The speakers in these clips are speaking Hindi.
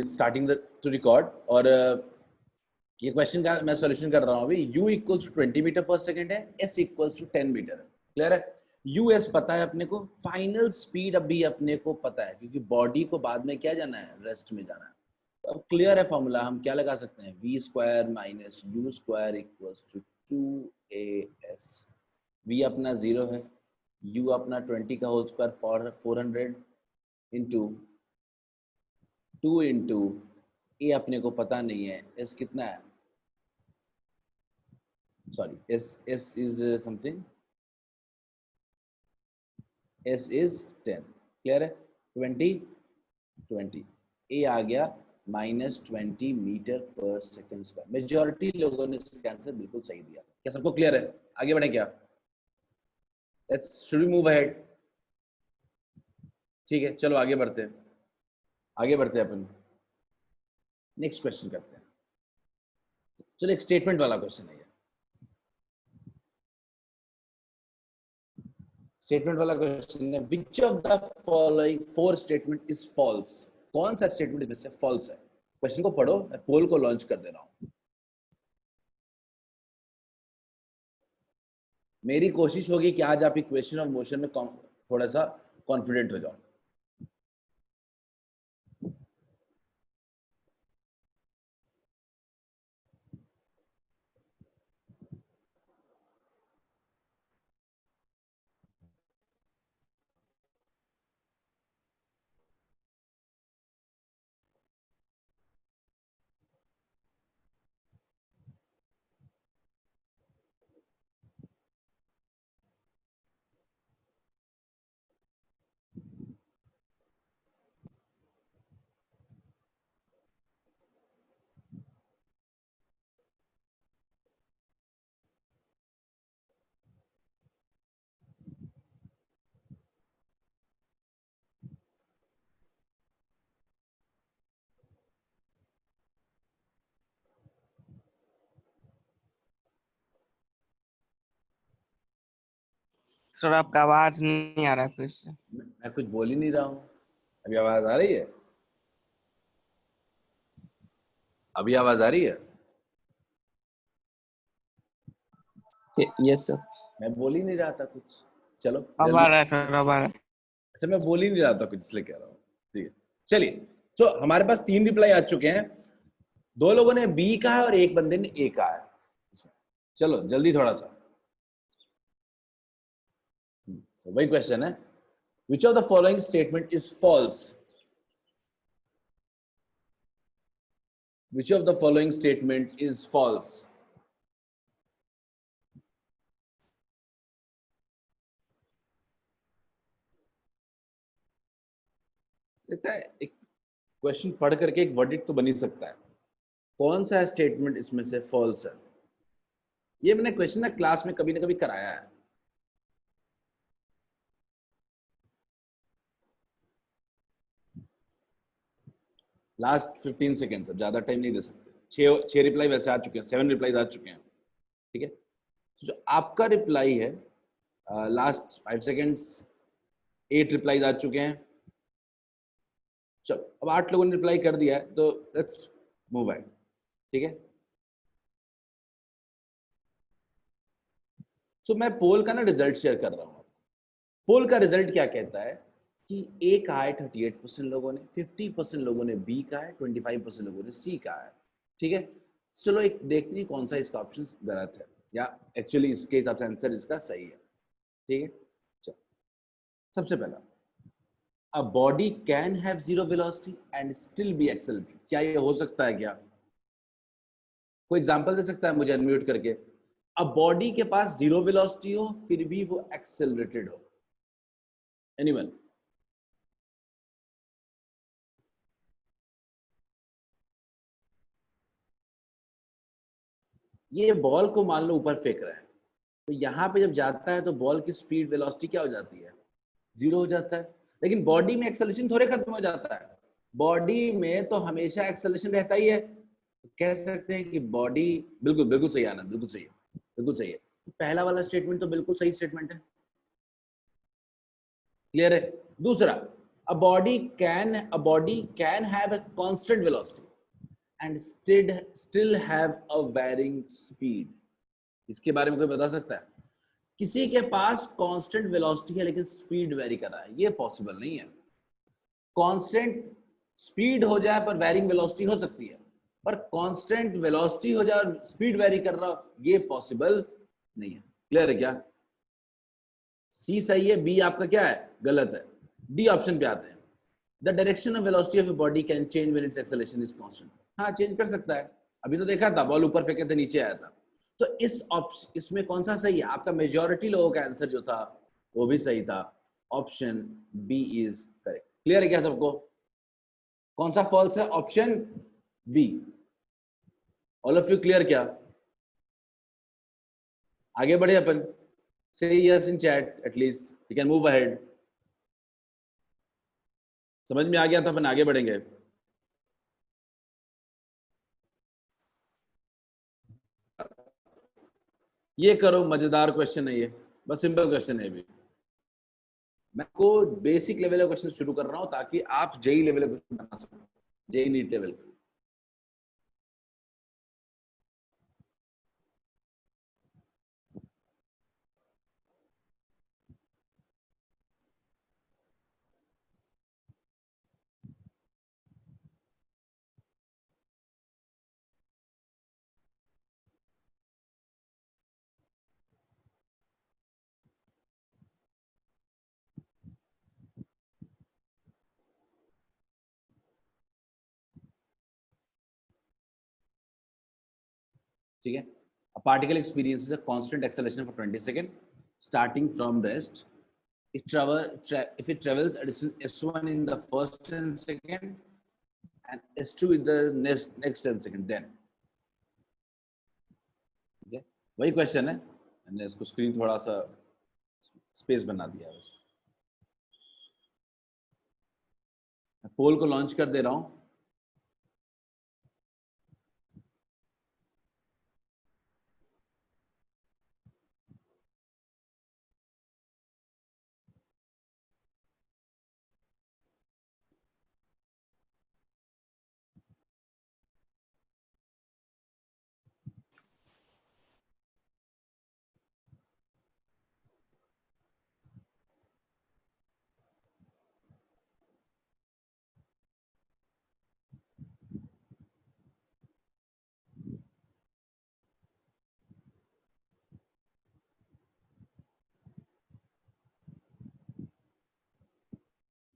स्टार्टिंग टू रिकॉर्ड और ये क्वेश्चन का मैं सॉल्यूशन कर रहा हूँ अभी। u इक्वल्स टू 20 मीटर पर सेकंड है, s इक्वल्स टू 10 मीटर है। क्लियर है? us पता है अपने को, फाइनल स्पीड अभी अपने को पता है क्योंकि बॉडी को बाद में क्या जाना है, रेस्ट में जाना है। तो अब क्लियर है फॉर्मूला, हम क्या लगा सकते हैं, v square minus u square equals to 2as। v अपना 0 है, u अपना 20 का whole square 400 into 2 into a अपने को पता नहीं है, s कितना है, sorry s is something, s is 10। Clear है? 20 ए आ गया -20 मीटर पर सेकंड स्क्वायर। मेजॉरिटी लोगों ने इसका आंसर बिल्कुल सही दिया। क्या सबको क्लियर है? आगे बढ़े क्या? Let's should we move ahead? ठीक है, चलो आगे बढ़ते हैं, अपन नेक्स्ट क्वेश्चन करते हैं। चलो एक स्टेटमेंट वाला क्वेश्चन है ये। स्टेटमेंट वाला क्वेश्चन है, which of the following 4 statement is false. कौन सा स्टेटमेंट इसमें से फॉल्स है? क्वेश्चन को पढ़ो, मैं पोल को लॉन्च कर दे रहा हूं। मेरी कोशिश होगी कि आज आप इक्वेशन ऑफ मोशन में थोड़ा सा कॉन्फिडेंट हो जाओ। सर आपका आवाज नहीं आ रहा है फिर से। मैं कुछ बोल ही नहीं रहा हूं। अभी आवाज आ रही है? अभी आवाज आ रही है? Yes sir. मैं बोल ही नहीं रहा था कुछ। चलो अब आ रहा है सर, अब आ रहा है। अच्छा, मैं बोल ही नहीं रहा था कुछ इसलिए कह रहा हूँ। ठीक है, चलिए। तो हमारे पास 3 रिप्लाई आ चुके हैं। 2 लोगों ने बी कहा है और एक बंदे ने ए कहा है इसमें। चलो जल्दी थोड़ा सा। तो वही क्वेश्चन है, which of the following statement is false. Which of the following statement is false. लगता है एक क्वेश्चन पढ़ करके एक वर्डिक्ट तो बन ही सकता है। कौन सा स्टेटमेंट इसमें से फॉल्स है? ये मैंने क्वेश्चन ना क्लास में कभी ना कभी कराया है। लास्ट 15 सेकेंड, अब ज्यादा टाइम नहीं दे सकते। 6 रिप्लाई वैसे आ चुके हैं, 7 रिप्लाई आ चुके हैं। ठीक है, तो जो आपका रिप्लाई है लास्ट 5 सेकेंड्स, 8 रिप्लाई आ चुके हैं। चलो अब 8 लोगों ने रिप्लाई कर दिया है, तो लेट्स मूव ऑन। ठीक है, सो मैं पोल का ना रिजल्ट शेयर कर रहा हूँ। पोल का रिजल्ट क्या कहता है कि ए का है 38% लोगों ने, 50% लोगों ने बी का है, 25% लोगों ने सी का है। ठीक है, चलो एक देखते हैं कौन सा इसका ऑप्शन गलत है या एक्चुअली इसके हिसाब से आंसर इसका सही है। ठीक है, चलो सबसे पहला, a body can have 0 velocity and still be accelerated. क्या ये हो सकता है? क्या कोई एग्जांपल दे सकता है मुझे अनम्यूट करके? अब बॉडी के पास 0 वेलोसिटी हो फिर भी वो एक्सेलरेटेड हो। एनीवन? ये बॉल को मान लो ऊपर फेंक रहा है, तो यहां पे जब जाता है तो बॉल की स्पीड वेलोसिटी क्या हो जाती है? 0 हो जाता है। लेकिन बॉडी में एक्सेलरेशन थोड़े खत्म हो जाता है, बॉडी में तो हमेशा एक्सेलरेशन रहता ही है। तो कह सकते हैं कि बॉडी, बिल्कुल बिल्कुल सही आनंद, बिल्कुल सही है, बिल्कुल सही है। तो पहला वाला स्टेटमेंट तो बिल्कुल सही स्टेटमेंट है। क्लियर है? दूसरा, A body can have a constant velocity and still have a varying speed. इसके बारे में कोई बता सकता है? किसी के पास कांस्टेंट वेलोसिटी है लेकिन स्पीड वेरी कर रहा है, ये पॉसिबल नहीं है. कांस्टेंट स्पीड हो जाए पर वेरिंग वेलोसिटी हो सकती है, पर कांस्टेंट वेलोसिटी हो जाए और स्पीड वेरी कर रहा हो, ये पॉसिबल नहीं है. क्लियर है क्या? सी सही है, बी आपका क्या है? गलत है. डी ऑप्शन पे आते हैं. The direction of velocity of a body can change when it's acceleration is constant. हाँ, चेंज कर सकता है. अभी तो देखा था, बॉल ऊपर फेंके थे, नीचे आया था. तो इसमें कौन सा सही है? आपका मेजॉरिटी लोगों का आंसर जो था वो भी सही था. Option B is correct. Clear है क्या सबको? कौन सा फॉल्स है? Option B. All of you clear क्या? आगे बढ़े अपन. से yes in chat, at least we can move ahead. समझ में आ गया तो अपन आगे बढ़ेंगे. ये करो, मजेदार क्वेश्चन है ये, बस सिंपल क्वेश्चन है. भी मैं को बेसिक लेवल का क्वेश्चन शुरू कर रहा हूं ताकि आप जेई लेवल का क्वेश्चन बना सको, जेई नीट लेवल का. ठीक है. A particle experiences a constant acceleration for 20 seconds, starting from rest. If it travels at s1 in the first 10 seconds and s2 in the next 10 seconds, then. ठीक है, वही क्वेश्चन है. मैंने इसको स्क्रीन थोड़ा सा स्पेस बना दिया है. पोल को लॉन्च कर दे रहा हूं.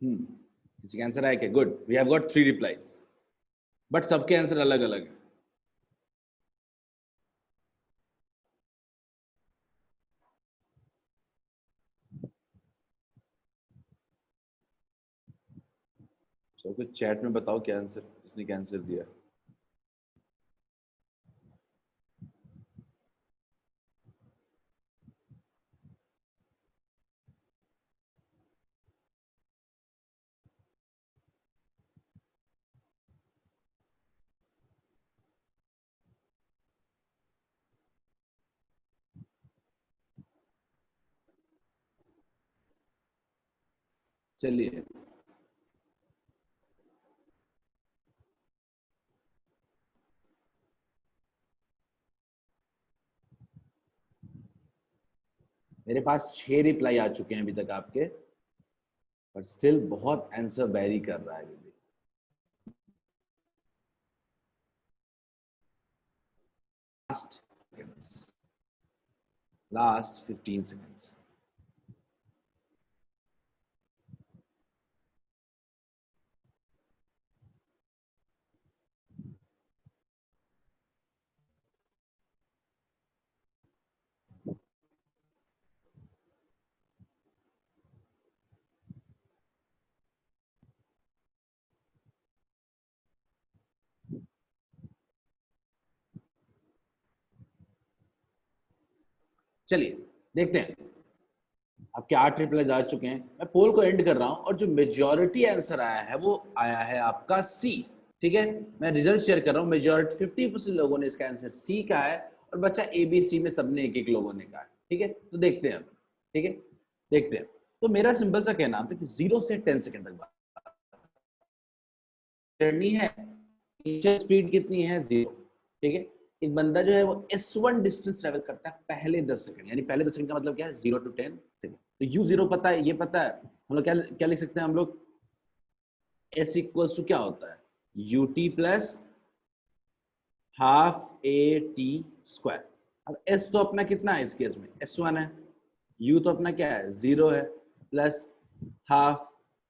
किसी का आंसर आया क्या? Good, we have got 3 replies, but सबके आंसर अलग अलग है. तो कुछ चैट में बताओ क्या आंसर, किसने क्या आंसर दिया. चलिए, मेरे पास 6 रिप्लाई आ चुके हैं अभी तक आपके, पर स्टिल बहुत आंसर वेरी कर रहा है. Last 15 seconds. चलिए देखते हैं. आपके 8 रिप्लाई आ चुके हैं. मैं पोल को एंड कर रहा हूं और जो मेजॉरिटी आंसर आया है वो आया है आपका सी. ठीक है, मैं रिजल्ट शेयर कर रहा हूं. मेजॉरिटी 50% लोगों ने इसका आंसर सी का है और बच्चा ए बी सी में सबने एक एक लोगों ने कहा है. ठीक है, तो देखते हैं. ठीक है, देखते हैं. तो मेरा सिंपल सा कहना था कि 0 से 10 सेकंड तक बात जर्नी है, इनिशियल स्पीड कितनी है 0, ठीक है। एक बंदा जो है वो s1 डिस्टेंस ट्रेवल करता है पहले 10 सेकंड, यानी पहले 10 सेकंड का मतलब क्या है 0 to 10 सेकंड। तो u0 पता है, ये पता है, हम लोग क्या क्या लिख सकते हैं हम लोग, s इक्वल्स टू क्या होता है ut plus half a t square. अब s तो अपना कितना है इस केस में s1 है, u तो अपना क्या है 0 है, प्लस हाफ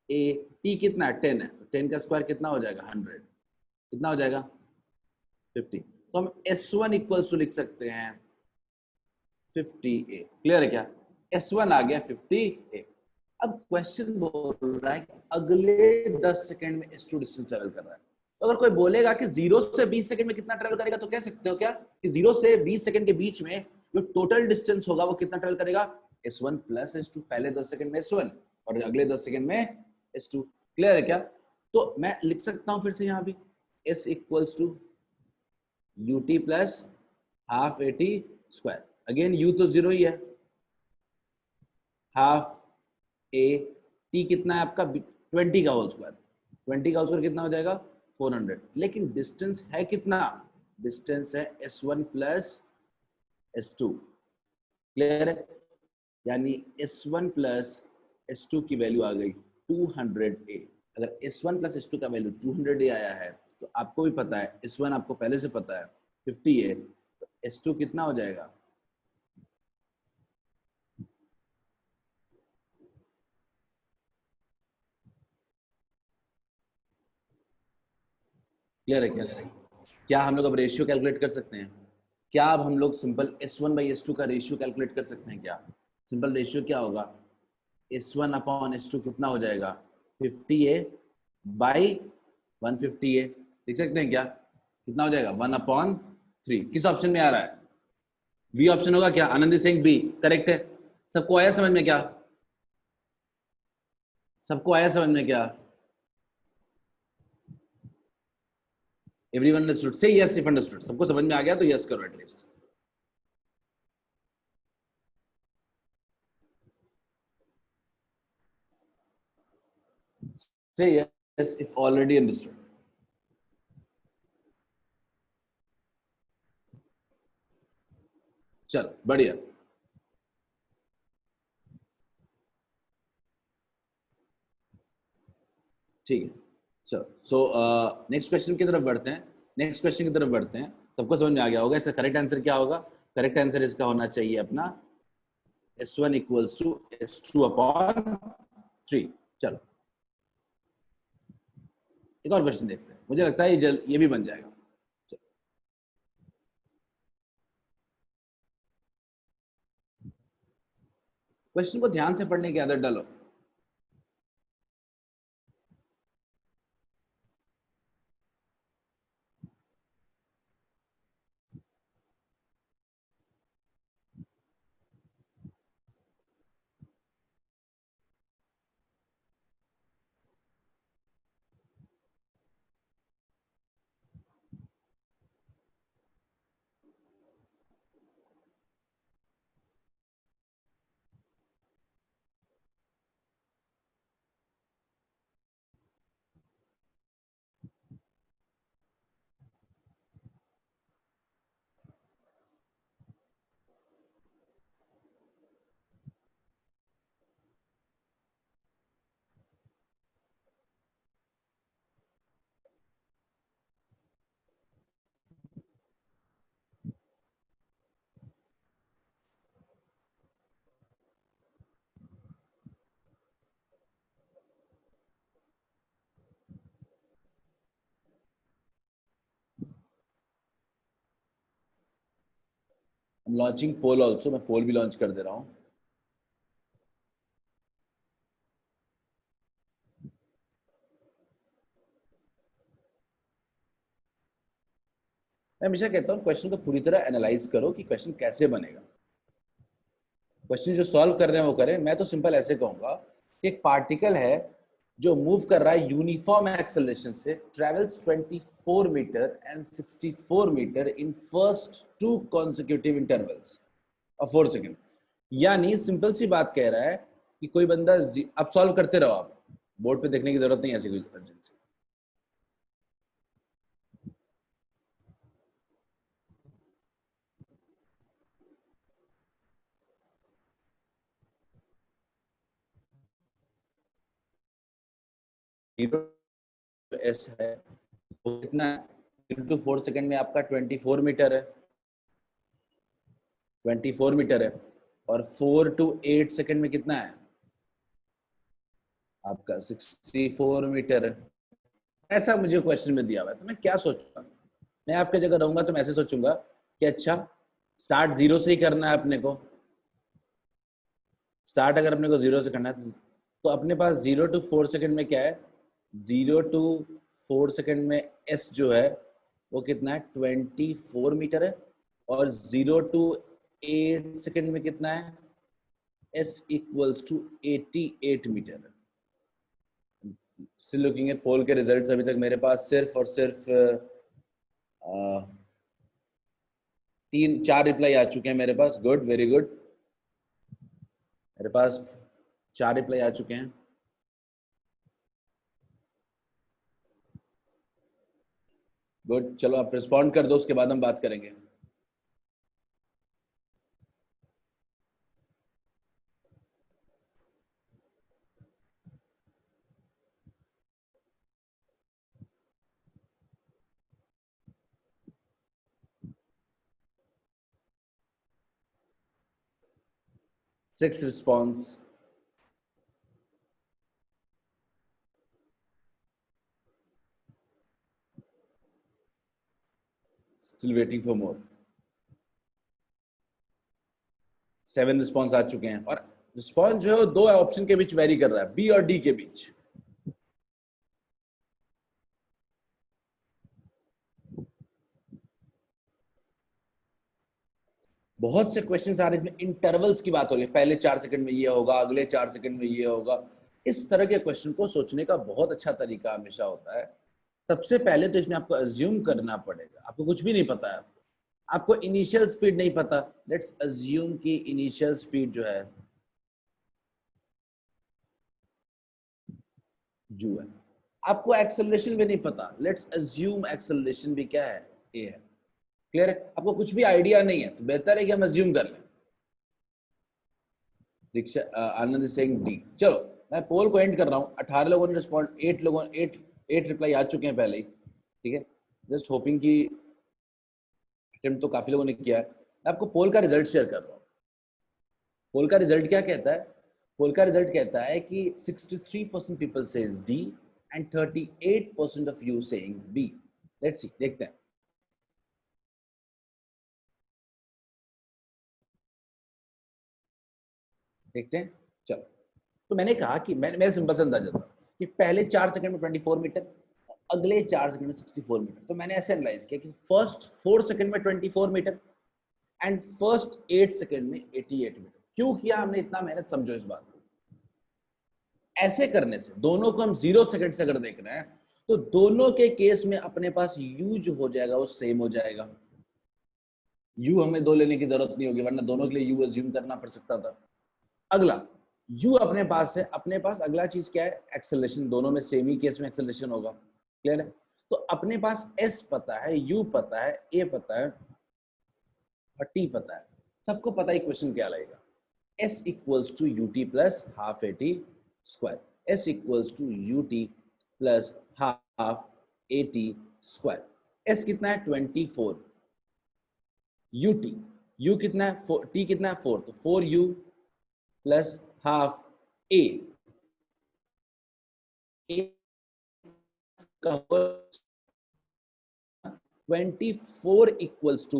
ए टी कितना है 10 है, तो 10 का स्क्वायर कितना हो जाएगा 100, कितना हो जाएगा 50। तो हम s1 इक्वल्स टू लिख सकते हैं 50a। क्लियर है क्या, s1 आ गया 50a। अब क्वेश्चन बोल रहा है कि अगले 10 सेकंड में s2 डिस्टेंस ट्रेवल कर रहा है। तो अगर कोई बोलेगा कि 0 से 20 सेकंड में कितना ट्रेवल करेगा, तो कह सकते हो क्या कि 0 से 20 सेकंड के बीच में जो टोटल डिस्टेंस होगा वो कितना ट्रेवल करेगा s1 प्लस s2। पहले 10 सेकंड में s1 और अगले 10 सेकंड में s2। क्लियर है क्या, तो मैं लिख सकता हूं फिर से यहां भी s equals to ut plus half a t square. Again u तो 0 ही है, हाफ ए टी कितना है आपका 20 का होल स्क्वायर, 20 का होल स्क्वायर कितना हो जाएगा 400। लेकिन डिस्टेंस है कितना, डिस्टेंस है s1 प्लस s2। क्लियर है, यानी s1 प्लस s2 की वैल्यू आ गई 200a। अगर s1 प्लस s2 का वैल्यू 200a आया है तो आपको भी पता है s1 आपको पहले से पता है 50a, तो s2 कितना हो जाएगा, क्लियर है क्या हम लोग अब रेशियो कैलकुलेट कर सकते हैं, क्या अब हम लोग सिंपल s1 बाई s2 का रेशियो कैलकुलेट कर सकते हैं क्या। सिंपल रेशियो क्या होगा, s1 अपॉन s2 कितना हो जाएगा 50a बाई 150a, लिख सकते हैं क्या, कितना हो जाएगा 1/3। किस ऑप्शन में आ रहा है, बी ऑप्शन होगा क्या, आनंदी सिंह बी करेक्ट है। सबको आया समझ में क्या, सबको आया समझ में क्या, एवरीवन अंडरस्टूड, से यस इफ अंडरस्टूड। सबको समझ में आ गया तो यस करो at least. Say yes if already understood. चलो बढ़िया, ठीक है। चलो सो नेक्स्ट क्वेश्चन की तरफ बढ़ते हैं, नेक्स्ट क्वेश्चन की तरफ बढ़ते हैं। सबको समझ में आ गया होगा इसका करेक्ट आंसर क्या होगा, करेक्ट आंसर इसका होना चाहिए अपना s1 equals to s2 upon 3। चलो एक और क्वेश्चन देखते हैं, मुझे लगता है ये भी बन जाएगा। क्वेश्चन को ध्यान से पढ़ने की आदत डालो। लॉन्चिंग पोल ऑल्सो, मैं पोल भी लॉन्च कर दे रहा हूँ। मैं हमेशा कहता हूँ क्वेश्चन को पूरी तरह एनालाइज करो कि क्वेश्चन कैसे बनेगा। क्वेश्चन जो सॉल्व कर रहे हैं वो करें। मैं तो सिंपल ऐसे कहूंगा कि एक पार्टिकल है जो मूव कर रहा है यूनिफॉर्म एक्सेलरेशन से, travels 24 metre and 64 metre in first 2 consecutive intervals of 4 second. यानी सिंपल सी बात कह रहा है कि कोई बंदा, अब सॉल्व करते रहो, आप बोर्ड पे देखने की जरूरत नहीं है ऐसी कोई अर्जेंसी। 0 एस है वो कितना है, 0 to 4 सेकंड में आपका 24 मीटर है, 24 मीटर है, और 4 to 8 सेकंड में कितना है आपका 64 मीटर है। ऐसा मुझे क्वेश्चन में दिया हुआ है, तो मैं क्या सोचूंगा, मैं आपके जगह रहूंगा तो मैं ऐसे सोचूंगा कि अच्छा स्टार्ट 0 से ही करना है अपने को, स्टार्ट अगर अपने को 0 से करना है तो अपने पास 0 to 4 सेकंड में क्या है, 0 to 4 सेकंड में एस जो है वो कितना है 24 मीटर है, और 0 to 8 सेकंड में कितना है एस इक्वल्स टू 88 मीटर है। स्टिल लुकिंग एट पोल के रिजल्ट्स, अभी तक मेरे पास सिर्फ और सिर्फ 3-4 रिप्लाई आ चुके हैं मेरे पास। गुड, वेरी गुड, मेरे पास 4 रिप्लाई आ चुके हैं। गुड, चलो आप रिस्पॉन्ड कर दो, उसके बाद हम बात करेंगे। Six response, still waiting for more. 7 response आ चुके हैं, और रिस्पॉन्स जो है वो 2 ऑप्शन के बीच वेरी कर रहा है, बी और डी के बीच। बहुत से क्वेश्चंस आ रहे हैं इसमें इंटरवल्स की बात हो रही है, पहले 4 सेकंड में ये होगा, अगले 4 सेकंड में ये होगा। इस तरह के क्वेश्चन को सोचने का बहुत अच्छा तरीका हमेशा होता है, सबसे पहले तो इसमें आपको अज्यूम करना पड़ेगा, आपको कुछ भी नहीं पता है, आपको इनिशियल स्पीड नहीं पता। लेट्स अज्यूम कि इनिशियल स्पीड जो है यू है, आपको एक्सेलरेशन भी नहीं पता, लेट्स अज्यूम एक्सेलरेशन भी क्या है, ए है। क्लियर है? आपको कुछ भी आइडिया नहीं है तो बेहतर है कि हम अज्यूम कर लें। दीक्षा आनंद सिंह डी। चलो मैं पोल को एंड कर रहा हूँ, 18 लोगों ने रिस्पॉन्ड, 8 रिप्लाई आ चुके हैं पहले ही, ठीक है। जस्ट होपिंग कि अटेम्प्ट तो काफी लोगों ने किया है। मैं आपको पोल का रिजल्ट शेयर कर रहा हूँ। पोल का रिजल्ट क्या कहता है, पोल का रिजल्ट कहता है कि 63% people says D and 38% of you saying B. Let's see, देखते हैं। देखते हैं, चलो। तो मैंने कहा कि मेरा सिंपल सा अंदाजा था कि पहले 4 सेकंड में 24 मीटर, अगले 4 सेकंड में 64 मीटर। तो मैंने ऐसे एनालाइज किया कि फर्स्ट 4 सेकंड में 24 मीटर एंड फर्स्ट 8 सेकंड में 88 मीटर। क्यों किया हमने इतना मेहनत, समझो इस बात को। ऐसे करने से दोनों को हम 0 सेकंड से अगर देख रहे हैं तो दोनों के केस में अपने पास यू जो हो जाएगा वो सेम हो जाएगा। यू हमें 2 लेने की जरूरत नहीं होगी, वरना दोनों के लिए यू अज्यूम करना पड़ सकता था। अगला u अपने पास है, अपने पास अगला चीज क्या है, एक्सेलरेशन। दोनों में सेम ही केस में एक्सेलरेशन होगा। क्लियर है? तो अपने पास s पता है, u पता है, a पता है और t पता है। सबको पता है क्वेश्चन क्या लगेगा, s equals to ut plus half at square. s equals to ut plus half at square. s कितना है 24, ut u कितना है, t कितना है 4, तो 4u प्लस हाफ a का 24 इक्वल्स टू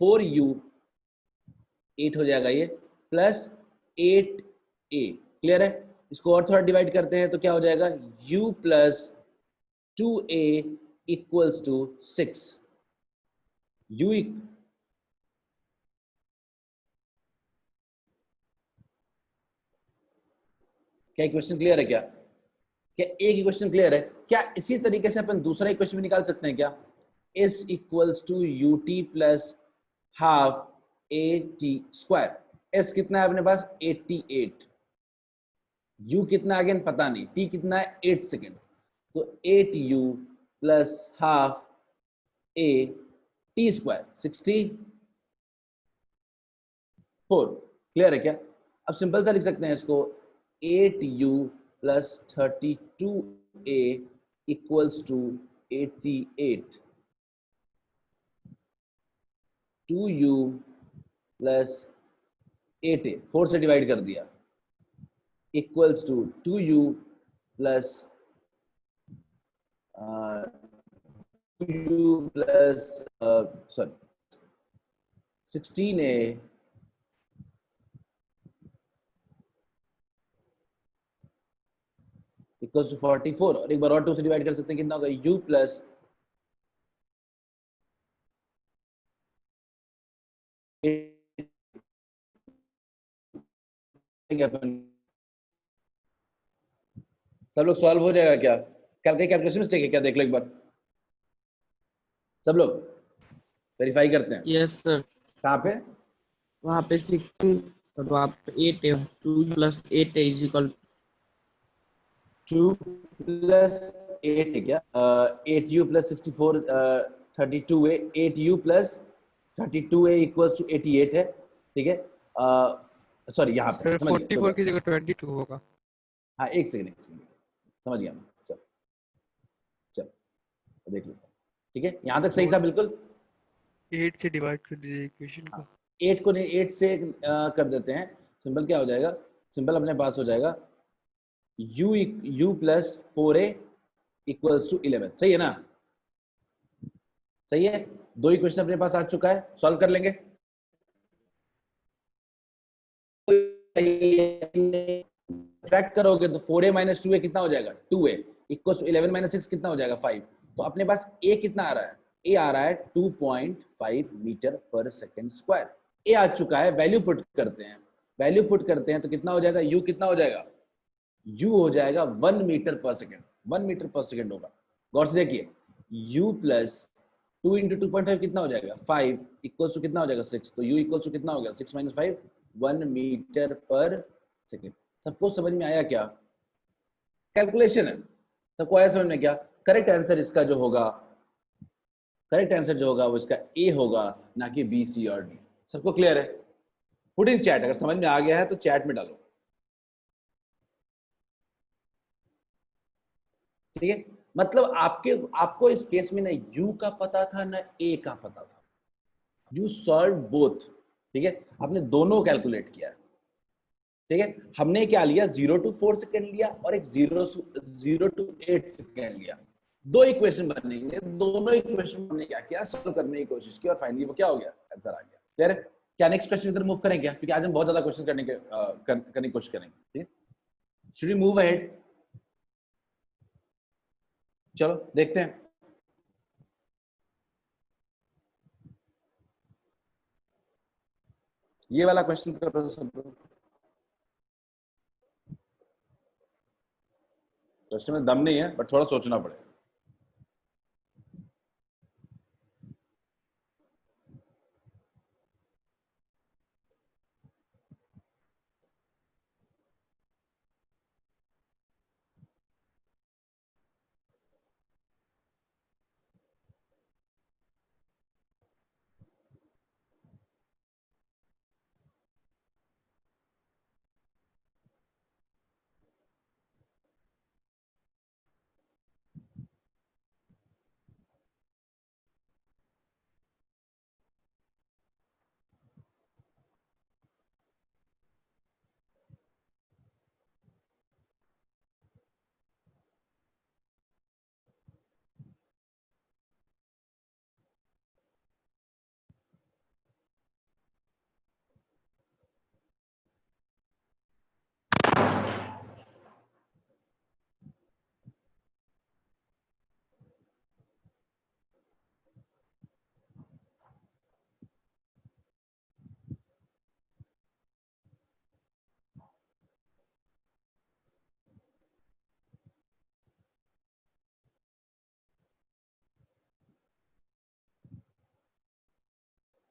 4u, 8 हो जाएगा ये, प्लस 8a। क्लियर है? इसको और थोड़ा डिवाइड करते हैं तो क्या हो जाएगा, u plus 2a equals to 6। u क्या क्वेश्चन क्लियर है? क्या एक इक्वेशन क्लियर है? क्या इसी तरीके से अपन दूसरा इक्वेशन भी निकाल सकते हैं क्या, s equals to ut plus half at square. s कितना है अपने पास 88, u कितना अगेन पता नहीं, t कितना है 8 सेकेंड, तो 8u plus half a t square 64। Clear है क्या? अब सिंपल सा लिख सकते हैं इसको, 8u plus 32a a equals to 88, 2u plus 8a, 4 से डिवाइड कर दिया, equals to 2u plus 2u plus sorry 16a equals to 44, और एक बार और 2 से डिवाइड कर सकते हैं, कितना होगा, u प्लस सब लोग सॉल्व हो जाएगा क्या? कैलकुलेशन मिस्टेक है क्या, देख लो एक बार, सब लोग वेरीफाई करते हैं। Yes sir. कहाँ पे? वहाँ पे 16 और वहाँ पे 8 है, 2 प्लस 8 है इज इक्वल 2 प्लस 8 है क्या? 8u plus 64 32a, 8u plus 32a equals to 88 है, ठीक है। सॉरी यहाँ पे सर समझ गया, 44 की जगह 22 होगा। हाँ एक सेकंड समझ गया मैं, चल चल देख लो, ठीक है, यहाँ तक सही था बिल्कुल। 8 से डिवाइड कर दीजिए इक्वेशन को। 8 को नहीं 8 से कर देते हैं, सिंपल क्या हो जाएगा, सिंपल अपने पास हो जाएगा u plus 4a equals to 11, सही है ना? सही है, दो इक्वेशन अपने पास आ चुका है, सॉल्व कर लेंगे। ट्रैक करोगे तो 4a माइनस 2a कितना हो जाएगा, 2a इक्वल्स टू 11 माइनस 6 कितना हो जाएगा, 5। तो अपने पास a कितना आ रहा है, a आ रहा है 2.5 मीटर पर सेकेंड स्क्वायर, a आ चुका है, वैल्यू पुट करते हैं, वैल्यू पुट करते हैं तो कितना हो जाएगा, u कितना हो जाएगा, u हो जाएगा 1 मीटर पर सेकेंड, 1 मीटर पर सेकेंड होगा। गौर से देखिए, u प्लस 2 इंटू 2.5 कितना हो जाएगा, 5 इक्वल्स टू कितना हो जाएगा, 6। तो u इक्वल्स टू कितना हो गया, 6 माइनस 5, 1 मीटर पर सेकेंड। सबको समझ में आया क्या? कैलकुलेशन है, सबको आया समझ में क्या? करेक्ट आंसर इसका जो होगा, करेक्ट आंसर जो होगा वो इसका ए होगा, ना कि बी, सी और डी। सबको क्लियर है? पुट इन चैट, अगर समझ में आ गया है तो चैट में डालो, ठीक है। मतलब आपको इस केस में ना u का पता था ना a का पता था, यू सॉल्व बोथ, ठीक है, आपने दोनों कैलकुलेट किया, ठीक है। हमने क्या लिया, 0 to 4 सेकेंड लिया और एक 0 to 8 सेकेंड लिया, दो इक्वेशन बनेंगे, दोनों इक्वेशन हमने क्या किया, सॉल्व करने की कोशिश की और फाइनली वो क्या हो गया, आंसर आ गया। क्लियर है? क्या नेक्स्ट क्वेश्चन इधर मूव करें क्या, क्योंकि आज हम बहुत ज्यादा क्वेश्चन करने की कोशिश करेंगे, ठीक है। Should we move ahead? चलो देखते हैं। ये वाला क्वेश्चन करो सब लोग, क्वेश्चन में दम नहीं है बट थोड़ा सोचना पड़ेगा।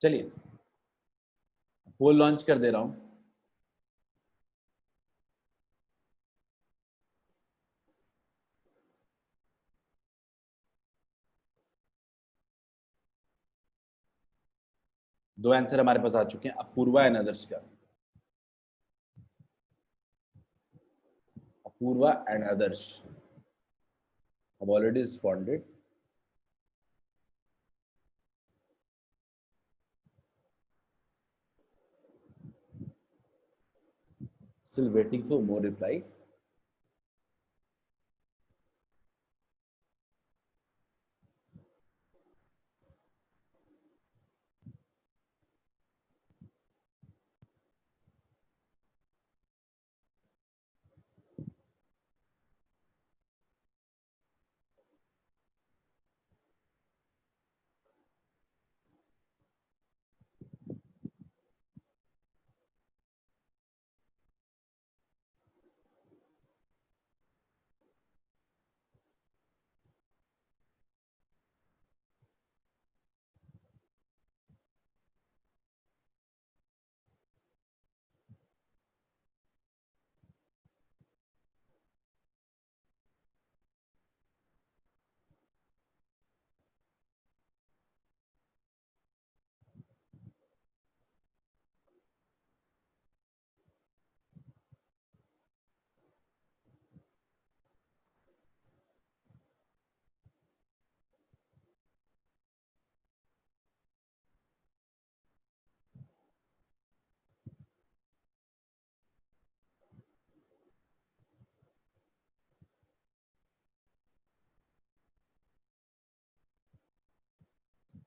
चलिए पोल लॉन्च कर दे रहा हूं। दो आंसर हमारे पास आ चुके हैं, अपूर्वा एंड आदर्श का, Apurva and Adarsh. I've already responded. Still waiting for more reply.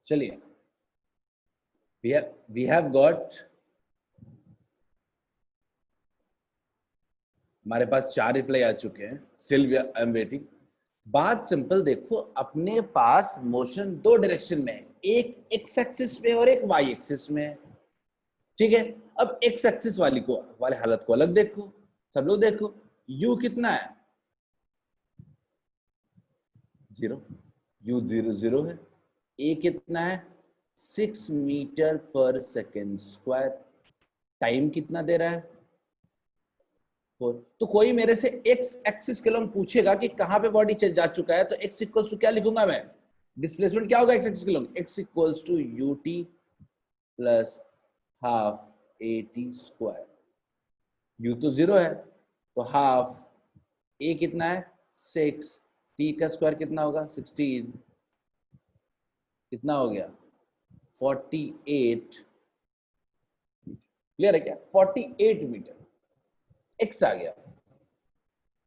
चलिए, we have got, हमारे पास 4 रिप्लाई आ चुके हैं. Still I am waiting. बात सिंपल देखो, अपने पास मोशन 2 डायरेक्शन में है, एक एक्स एक्सिस में और एक वाई एक्सिस में है. ठीक है, अब एक्स एक्सिस वाले हालत को अलग देखो. सब लोग देखो, u कितना है? 0. u 0 है. a कितना है? 6 मीटर पर सेकेंड स्क्वायर. टाइम कितना दे रहा है? 4. तो कोई मेरे से एक्स एक्सिस के लॉन्ग पूछेगा कि कहां पे बॉडी जा चुका है, तो एक्स इक्वल्स टू क्या लिखूंगा मैं? डिस्प्लेसमेंट क्या होगा एक्स एक्सिस के along? X equals to u t plus half a t square. U तो 0 है, तो हाफ ए कितना है? 6. टी का स्क्वायर कितना होगा? 16. कितना हो गया? 48. क्लियर है क्या? 48 मीटर. एक्स आ गया.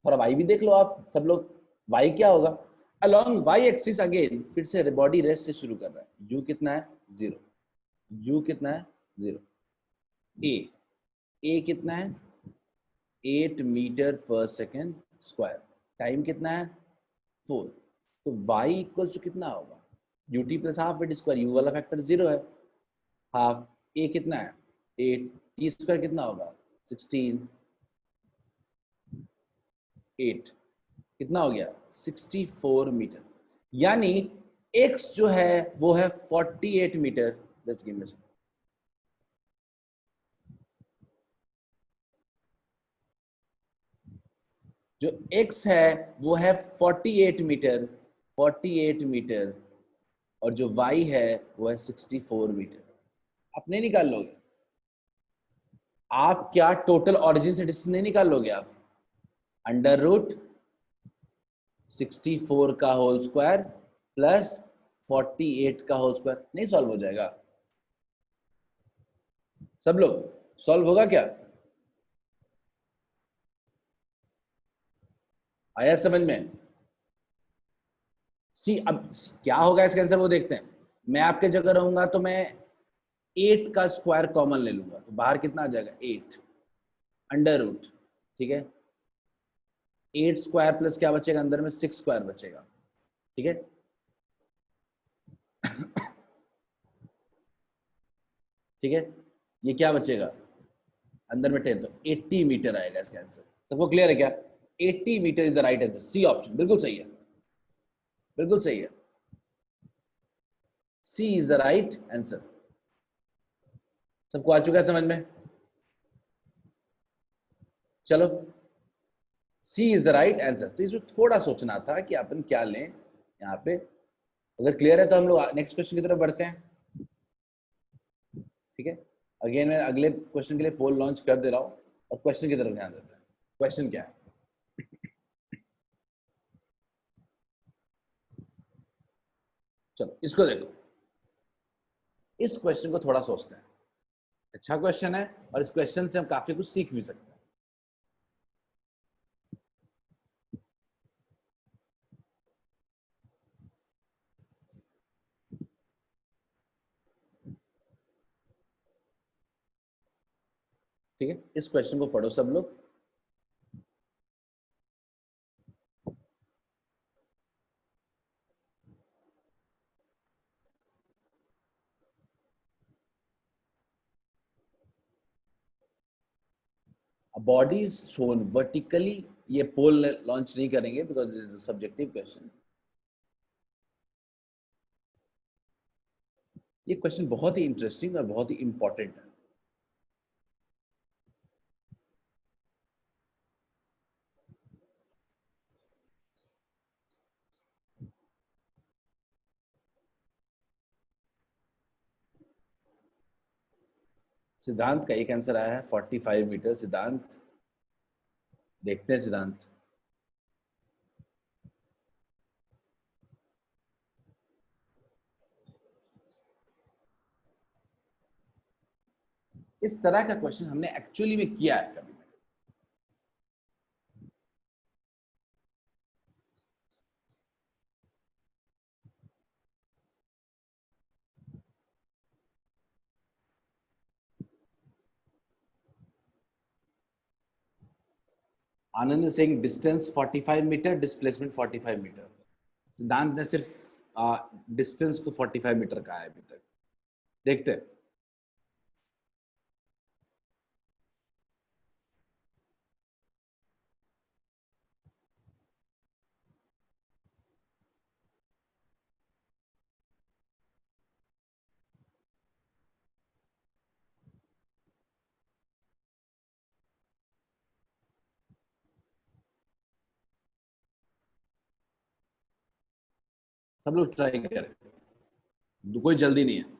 थोड़ा वाई भी देख लो आप सब लोग. वाई क्या होगा? अलोंग वाई एक्सिस अगेन फिर से बॉडी रेस्ट से शुरू कर रहा है. यू कितना है? 0. यू कितना है? 0. ए कितना है? 8 मीटर पर सेकेंड स्क्वायर. टाइम कितना है? 4. तो y इक्वल्स टू कितना होगा? ut plus half at square. u वाला फैक्टर 0 है. हाफ a कितना है? 8. टी स्क्वायर कितना होगा? 16. 8 कितना हो गया? 64 मीटर. यानी x जो है वो है 48 मीटर. जस्ट गिव मी अ, जो x है वो है 48 मीटर. 48 मीटर. और जो y है वो है 64 मीटर. अपने निकाल लोगे आप क्या? टोटल ऑरिजिन से डिस्टेंस नहीं निकाल लोगे आप? अंडर रूट 64 का होल स्क्वायर प्लस 48 का होल स्क्वायर. नहीं सॉल्व हो जाएगा? सब लोग सॉल्व होगा क्या? आया समझ में? सी, अब क्या होगा इसका आंसर वो देखते हैं. मैं आपके जगह रहूंगा तो मैं 8 का स्क्वायर कॉमन ले लूंगा, तो बाहर कितना आ जाएगा? 8 अंडर रूट. ठीक है, 8 स्क्वायर प्लस क्या बचेगा अंदर में? 6 स्क्वायर बचेगा. ठीक है, ठीक है, ये क्या बचेगा अंदर में? 10. तो 80 मीटर आएगा इसका आंसर. सबको क्लियर है क्या? 80 metre is the right answer. C option बिल्कुल सही है. बिल्कुल सही है. C is the right answer. सबको आ चुका है समझ में? चलो, C is the right answer. तो इसमें थोड़ा सोचना था कि अपन क्या लें यहाँ पे. अगर क्लियर है तो हम लोग नेक्स्ट क्वेश्चन की तरफ बढ़ते हैं. ठीक है, अगेन मैं अगले क्वेश्चन के लिए पोल लॉन्च कर दे रहा हूँ और क्वेश्चन की तरफ ध्यान देते हैं. क्वेश्चन क्या है? चलो इसको देखो, इस क्वेश्चन को थोड़ा सोचते हैं। अच्छा क्वेश्चन है और इस क्वेश्चन से हम काफी कुछ सीख भी सकते हैं। ठीक है, इस क्वेश्चन को पढ़ो सब लोग। बॉडी इज शोन वर्टिकली, ये पोल लॉन्च नहीं करेंगे because this is a subjective question. ये क्वेश्चन बहुत ही इंटरेस्टिंग और बहुत ही इंपॉर्टेंट है। सिद्धांत का एक आंसर आया है 45 मीटर। सिद्धांत, देखते हैं सिद्धांत। इस तरह का क्वेश्चन हमने एक्चुअली में किया है कभी। Anand Singh, distance 45 metre, displacement 45 metre. Siddhant ने सिर्फ डिस्टेंस को 45 मीटर कहा है अभी तक। देखते हैं। सब लोग ट्राई करें, कोई जल्दी नहीं है।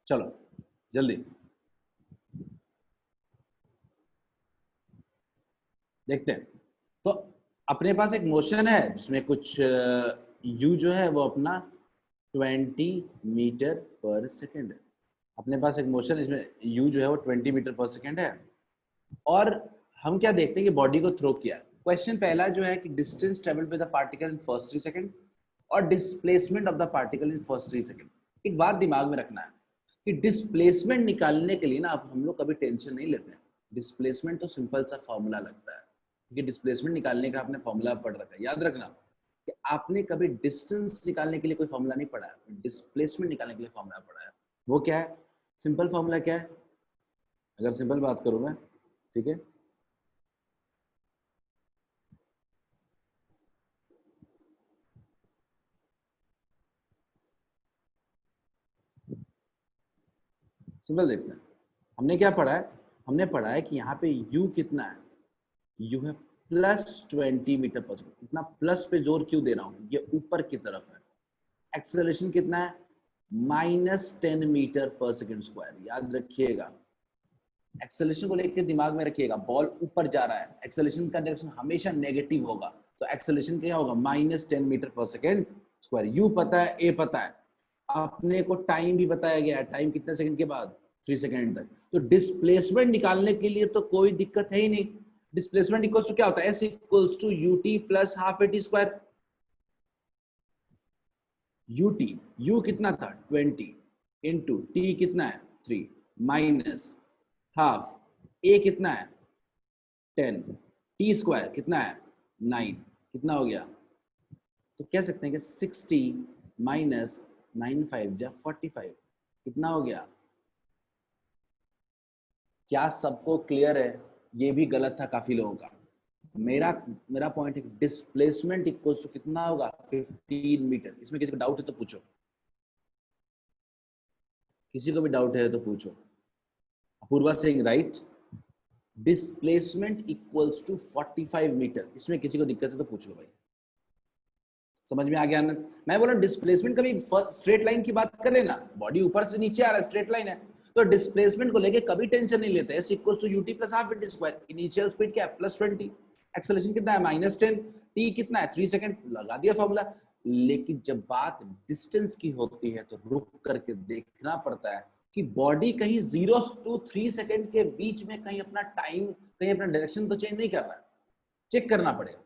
चलो जल्दी देखते हैं। तो अपने पास एक मोशन है जिसमें कुछ यू जो है वो अपना 20 मीटर पर सेकेंड है। अपने पास एक मोशन है इसमें यू जो है वो 20 मीटर पर सेकेंड है। और हम क्या देखते हैं कि बॉडी को थ्रो किया। क्वेश्चन पहला जो है कि distance travelled by the particle in first 3 second और displacement of the particle in first 3 second. एक बात दिमाग में रखना है कि डिस्प्लेसमेंट निकालने के लिए ना अब हम लोग कभी टेंशन नहीं लेते हैं। डिस्प्लेसमेंट तो सिंपल सा फॉर्मूला लगता है, क्योंकि डिस्प्लेसमेंट निकालने का आपने फॉर्मूला पढ़ रखा है। याद रखना कि आपने कभी डिस्टेंस निकालने के लिए कोई फॉर्मूला नहीं पढ़ा है, डिस्प्लेसमेंट निकालने के लिए फॉर्मूला पढ़ा है। वो क्या है? सिंपल फॉर्मूला क्या है? अगर सिंपल बात करूं मैं, ठीक है, सिंपल देखते हैं। हमने क्या पढ़ा है? हमने पढ़ा है कि यहाँ पे u कितना है? u है +20 मीटर पर सेकंड। इतना प्लस पे जोर क्यों दे रहा हूँ? ये ऊपर की तरफ है। एक्सेलरेशन कितना है? -10 मीटर पर सेकंड स्क्वायर। याद रखिएगा, एक्सेलरेशन को लेकर दिमाग में रखिएगा। बॉल ऊपर जा रहा है, एक्सेलरेशन का डायरेक्शन हमेशा नेगेटिव होगा, तो एक्सेलरेशन क्या होगा? -10 मीटर पर सेकंड स्क्वायर। u पता है, a पता है, अपने को टाइम भी बताया गया है। टाइम कितने सेकंड के बाद? 3 सेकंड तक। तो डिस्प्लेसमेंट निकालने के लिए तो कोई दिक्कत है ही नहीं। डिस्प्लेसमेंट इक्वल्स टू क्या होता है, s equals to u t plus half a t square. U t, u कितना था 20 इंटू टी कितना है 3 माइनस हाफ ए कितना है 10, टी स्क्वायर कितना है 9, कितना हो गया, तो कह सकते हैं कि 60 माइनस 9 5 जा 45, कितना हो गया। क्या सबको क्लियर है? ये भी गलत था काफी लोगों का। मेरा पॉइंट है डिस्प्लेसमेंट इक्वल्स टू कितना होगा 15 मीटर। इसमें किसी को डाउट है तो पूछो, किसी को भी डाउट है तो पूछो। Apurva Singh right, displacement equals to 45 metre. इसमें किसी को दिक्कत है तो पूछ लो भाई। समझ में आ गया ना? मैं बोला डिस्प्लेसमेंट कभी स्ट्रेट लाइन की बात कर लेना, बॉडी ऊपर से नीचे आ रहा है, स्ट्रेट लाइन है, तो डिस्प्लेसमेंट को लेके कभी टेंशन नहीं लेते। S equals to u t plus half t square. Initial speed क्या है प्लस 20, एक्सेलरेशन कितना है -10, टी कितना है 3 सेकंड, लगा दिया फॉर्मूला। लेकिन जब बात डिस्टेंस की होती है तो रुक करके देखना पड़ता है कि बॉडी कहीं 0 to 3 सेकंड के बीच में कहीं अपना टाइम, कहीं अपना डायरेक्शन तो चेंज नहीं कर रहा है। चेक करना पड़ेगा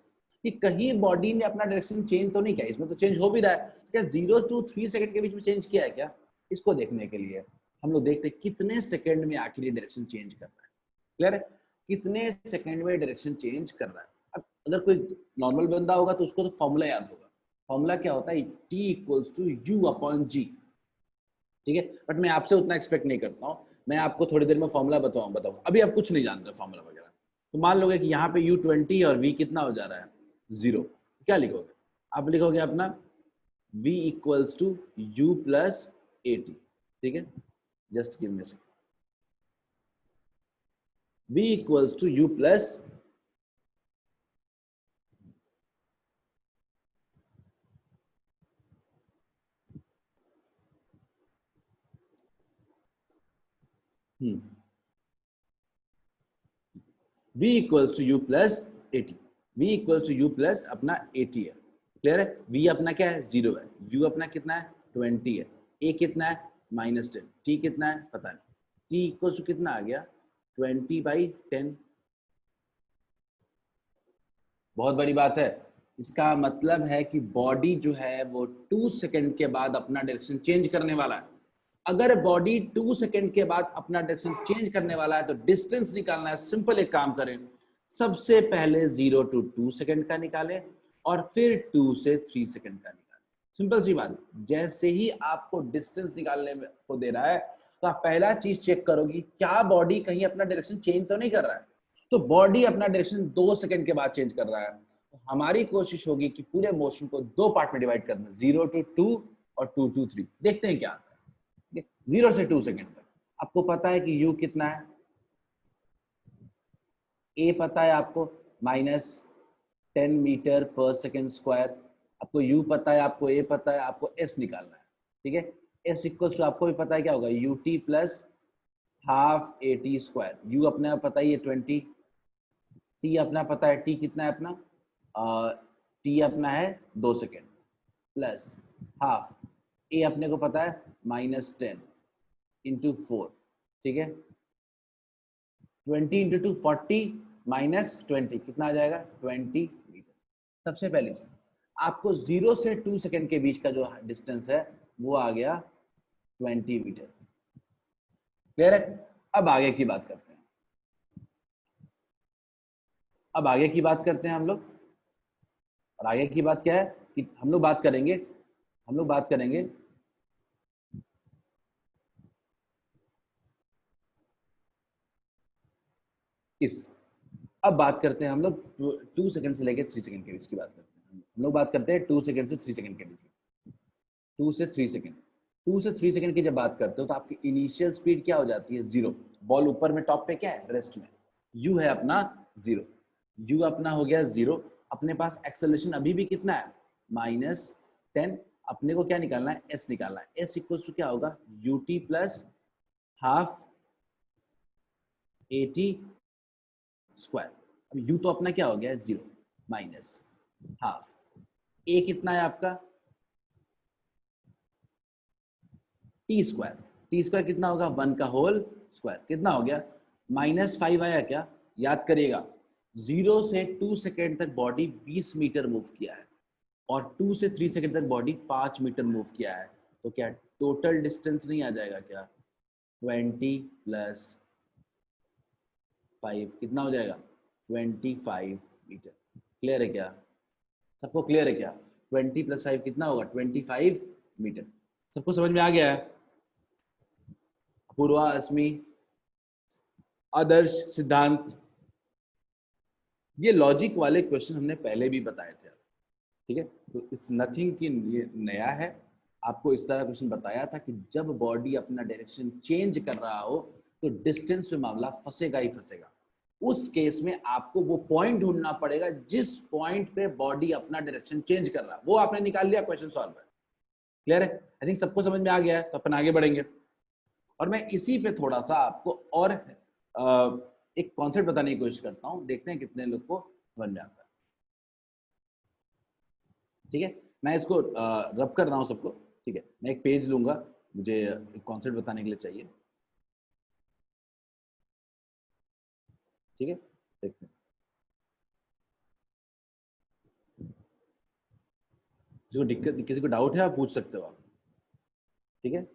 कि कहीं बॉडी ने अपना डायरेक्शन चेंज तो नहीं किया। इसमें तो चेंज हो भी रहा है, क्या 0 to 3 सेकंड के बीच में चेंज किया है क्या? इसको देखने के लिए हम लोग देखते हैं कितने सेकंड में आखिर ये डायरेक्शन चेंज कर रहा है। क्लियर है? कितने सेकंड में डायरेक्शन चेंज कर रहा है। अब अगर कोई नॉर्मल बंदा होगा तो उसको तो फॉर्मूला याद होगा। फॉर्मूला क्या होता है, T equals to U upon G. ठीक है, बट मैं आपसे उतना एक्सपेक्ट नहीं करता हूँ। मैं आपको थोड़ी देर में फॉर्मूला बताऊँ। अभी आप कुछ नहीं जानते फॉर्मूला वगैरह। तो मान लोगे कि यहाँ पे U20 और V कितना हो जा रहा है 0, क्या लिखोगे? आप लिखोगे अपना V equals to U plus 80। ठीक है, just give me a second. V equals to U plus V equals to U plus 80। V equals to U plus अपना 80 है। क्लियर है? V अपना क्या है 0 है, U अपना कितना है 20 है, A कितना है -10, T कितना है पता नहीं। T इक्वल्स टू कितना आ गया 20/10। बहुत बड़ी बात है। इसका मतलब है कि बॉडी जो है वो 2 सेकंड के बाद अपना डायरेक्शन चेंज करने वाला है। अगर बॉडी 2 सेकंड के बाद अपना डायरेक्शन चेंज करने वाला है तो डिस्टेंस निकालना है। सिंपल एक काम करें, सबसे पहले 0 to 2 सेकंड का निकालें और फिर 2 से 3 सेकंड का निकालें। सिंपल सी बात। जैसे ही आपको डिस्टेंस निकालने को दे रहा है तो आप पहला चीज चेक करोगी क्या बॉडी कहीं अपना डायरेक्शन चेंज तो नहीं कर रहा है। तो बॉडी अपना डायरेक्शन 2 सेकंड के बाद चेंज कर रहा है। तो हमारी कोशिश होगी कि पूरे मोशन को 2 पार्ट में डिवाइड करना, 0 to 2 और 2 to 3। देखते हैं क्या आता है। 0 से 2 सेकंड तक आपको पता है कि U कितना है, A पता है आपको -10 मीटर पर सेकंड स्क्वायर। आपको U पता है, आपको A पता है, आपको S निकालना है। ठीक है, S इक्वल्स टू आपको भी पता है क्या होगा UT plus half AT square. U अपने आप पता ही है 20, T अपना पता है, T कितना है अपना T अपना है 2 सेकेंड प्लस हाफ A अपने को पता है -10 इंटू 4। ठीक है, 20 इंटू 2 40 -20 कितना आ जाएगा 20 मीटर। सबसे पहले से आपको 0 से 2 सेकेंड के बीच का जो डिस्टेंस है वो आ गया 20 मीटर। क्लियर है? अब आगे की बात करते हैं। अब आगे की बात करते हैं हम लोग। और आगे की बात क्या है कि हम लोग बात करेंगे इस, अब बात करते हैं हम लोग 2 सेकंड से लेकर 3 सेकंड के बीच की बात करते हैं। हम लोग बात करते हैं 2 सेकंड से 3 सेकंड के बीच में। 2 से 3 सेकंड, 2 से 3 सेकंड की जब बात करते हो तो आपकी इनिशियल स्पीड क्या हो जाती है 0। बॉल ऊपर में टॉप पे क्या है रेस्ट में, U है अपना 0, U अपना हो गया 0। अपने पास एक्सेलरेशन अभी भी कितना है -10। अपने को क्या निकालना है S निकालना है। S इक्वल्स टू क्या होगा UT plus half AT square. अब U तो अपना क्या हो गया 0 माइनस हाफ A कितना है आपका T स्क्वायर। T स्क्वायर कितना होगा 1 का होल स्क्वायर, कितना हो गया -5 आया क्या, याद करिएगा 0 से 2 सेकेंड तक बॉडी 20 मीटर मूव किया है और 2 से 3 सेकेंड तक बॉडी 5 मीटर मूव किया है, तो क्या टोटल डिस्टेंस नहीं आ जाएगा क्या? 20 प्लस 5 कितना हो जाएगा? 25 मीटर। क्लियर है क्या? सबको क्लियर है क्या? 20 प्लस 5 कितना होगा? 25 मीटर। सबको समझ में आ गया है? पूर्वा, अस्मी, आदर्श, सिद्धांत, ये लॉजिक वाले क्वेश्चन हमने पहले भी बताए थे, ठीक है? तो इट्स नथिंग कि ये नया है। आपको इस तरह क्वेश्चन बताया था कि जब बॉडी अपना डायरेक्शन चेंज कर रहा हो तो डिस्टेंस में मामला फंसेगा ही फंसेगा। उस केस में आपको वो पॉइंट ढूंढना पड़ेगा जिस पॉइंट पे बॉडी अपना डायरेक्शन चेंज कर रहा है, वो आपने निकाल लिया, क्वेश्चन सॉल्व है। क्लियर है? आई थिंक सबको समझ में आ गया है, तो अपन आगे बढ़ेंगे। और मैं इसी पे थोड़ा सा आपको और एक कॉन्सेप्ट बताने की कोशिश करता हूं, देखते हैं कितने लोग को समझ में आता है। ठीक है, मैं इसको रब कर रहा हूं सबको। ठीक है, मैं एक पेज लूंगा, मुझे एक कॉन्सेप्ट बताने के लिए चाहिए। ठीक है, देखते हैं। किसी को दिक्कत, किसी को डाउट है, आप पूछ सकते हो आप। ठीक है,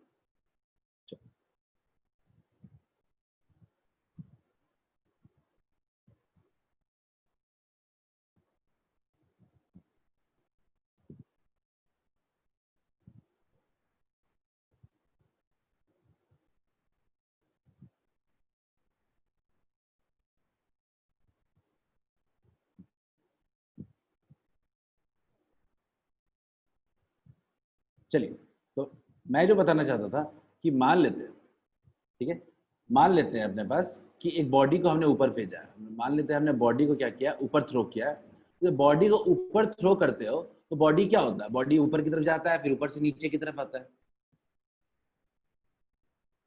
चलिए। तो मैं जो बताना चाहता था कि मान लेते हैं, ठीक है, मान लेते हैं अपने पास कि एक बॉडी को हमने ऊपर भेजा है। मान लेते हैं हमने बॉडी को क्या किया, ऊपर थ्रो किया है। तो बॉडी को ऊपर थ्रो करते हो तो बॉडी क्या होता है? बॉडी ऊपर की तरफ जाता है, फिर ऊपर से नीचे की तरफ आता है।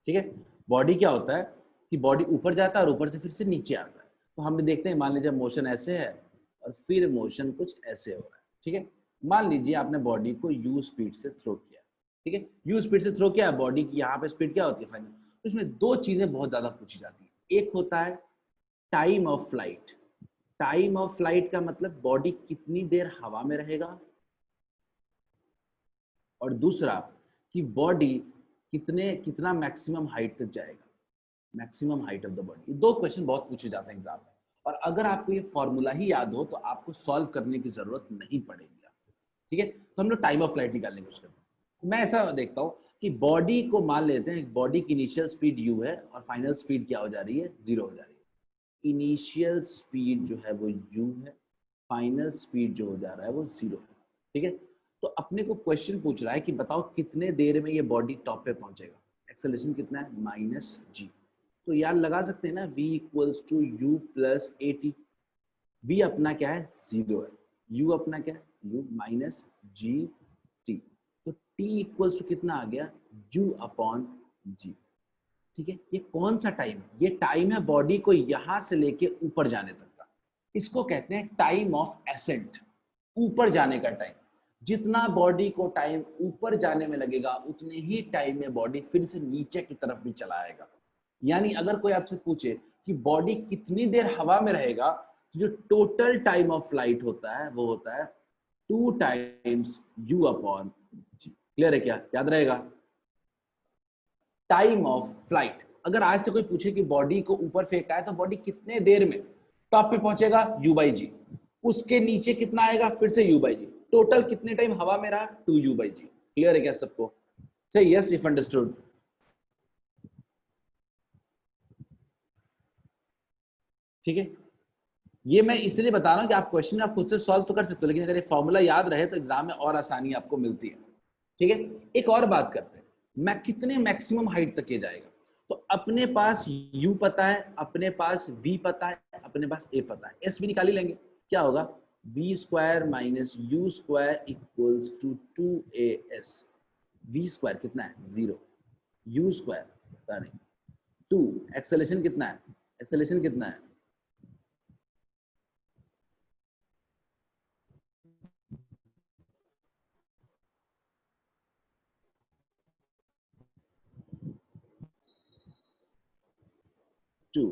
ठीक है, बॉडी क्या होता है कि बॉडी ऊपर जाता है और ऊपर से फिर से नीचे आता है। तो हम भी देखते हैं, मान लीजिए मोशन ऐसे है और फिर मोशन कुछ ऐसे हो रहा है। ठीक है, मान लीजिए आपने बॉडी को यू स्पीड से थ्रो किया। ठीक है, यू स्पीड से थ्रो किया, बॉडी की यहाँ पे स्पीड क्या होती है फाइनल? तो इसमें दो चीजें बहुत ज्यादा पूछी जाती है। एक होता है time of flight. Time of flight का मतलब बॉडी कितनी देर हवा में रहेगा, और दूसरा कि बॉडी कितना मैक्सिमम हाइट तक जाएगा, maximum height of the body. ये दो क्वेश्चन बहुत पूछे जाते हैं एग्जाम में, और अगर आपको ये फॉर्मूला ही याद हो तो आपको सॉल्व करने की जरूरत नहीं पड़ेगी। ठीक है, तो हम लोग टाइम ऑफ फ्लाइट निकालने की कोशिश करते हैं। मैं ऐसा देखता हूँ कि बॉडी को मान लेते हैं, बॉडी की इनिशियल स्पीड यू है और फाइनल स्पीड क्या हो जा रही है? 0 हो जा रही है। इनिशियल स्पीड जो है वो यू है, फाइनल स्पीड जो हो जा रहा है वो 0 है। ठीक है, तो अपने को क्वेश्चन पूछ रहा है कि बताओ कितने देर में ये बॉडी टॉप पे पहुंचेगा। एक्सेलरेशन कितना है? Minus g. तो यार लगा सकते हैं ना, v equals to u plus a t. V अपना क्या है? 0 है। u अपना क्या है? u minus G T. तो t इक्वल्स टू कितना आ गया? u upon G. ठीक है, ये कौन सा टाइम है? ये टाइम है बॉडी को यहां से लेके ऊपर जाने तक का। इसको कहते हैं टाइम ऑफ एसेंट, ऊपर जाने का टाइम। जितना बॉडी को टाइम ऊपर जाने में लगेगा उतने ही टाइम में बॉडी फिर से नीचे की तरफ भी चला आएगा। यानी अगर कोई आपसे पूछे कि बॉडी कितनी देर हवा में रहेगा, तो जो टोटल टाइम ऑफ फ्लाइट होता है वो होता है 2 टाइम्स u अपॉन जी। क्लियर है क्या? याद रहेगा? Time of flight. अगर आज से कोई पूछे कि बॉडी को ऊपर फेंका है तो बॉडी कितने देर में टॉप पे पहुंचेगा? u बाई जी। उसके नीचे कितना आएगा? फिर से u बाई जी। टोटल कितने टाइम हवा में रहा? 2u by ji. क्लियर है क्या सबको? से यस इफ अंडरस्टूड। ठीक है, ये मैं इसलिए बता रहा हूं कि आप क्वेश्चन आप खुद से सॉल्व तो कर सकते हो, लेकिन अगर ये फॉर्मूला याद रहे तो एग्जाम में और आसानी आपको मिलती है। ठीक है, एक और बात करते हैं, मैं कितने मैक्सिमम हाइट तक ये जाएगा? तो अपने पास u पता है, अपने पास v पता है, अपने पास a पता है, s भी निकाल ही लेंगे। क्या होगा? v square minus u square equals to 2as। v square कितना है? 0। u स्क्वायर पता नहीं, 2। एक्सेलेरेशन कितना है? एक्सेलेरेशन कितना है? टू।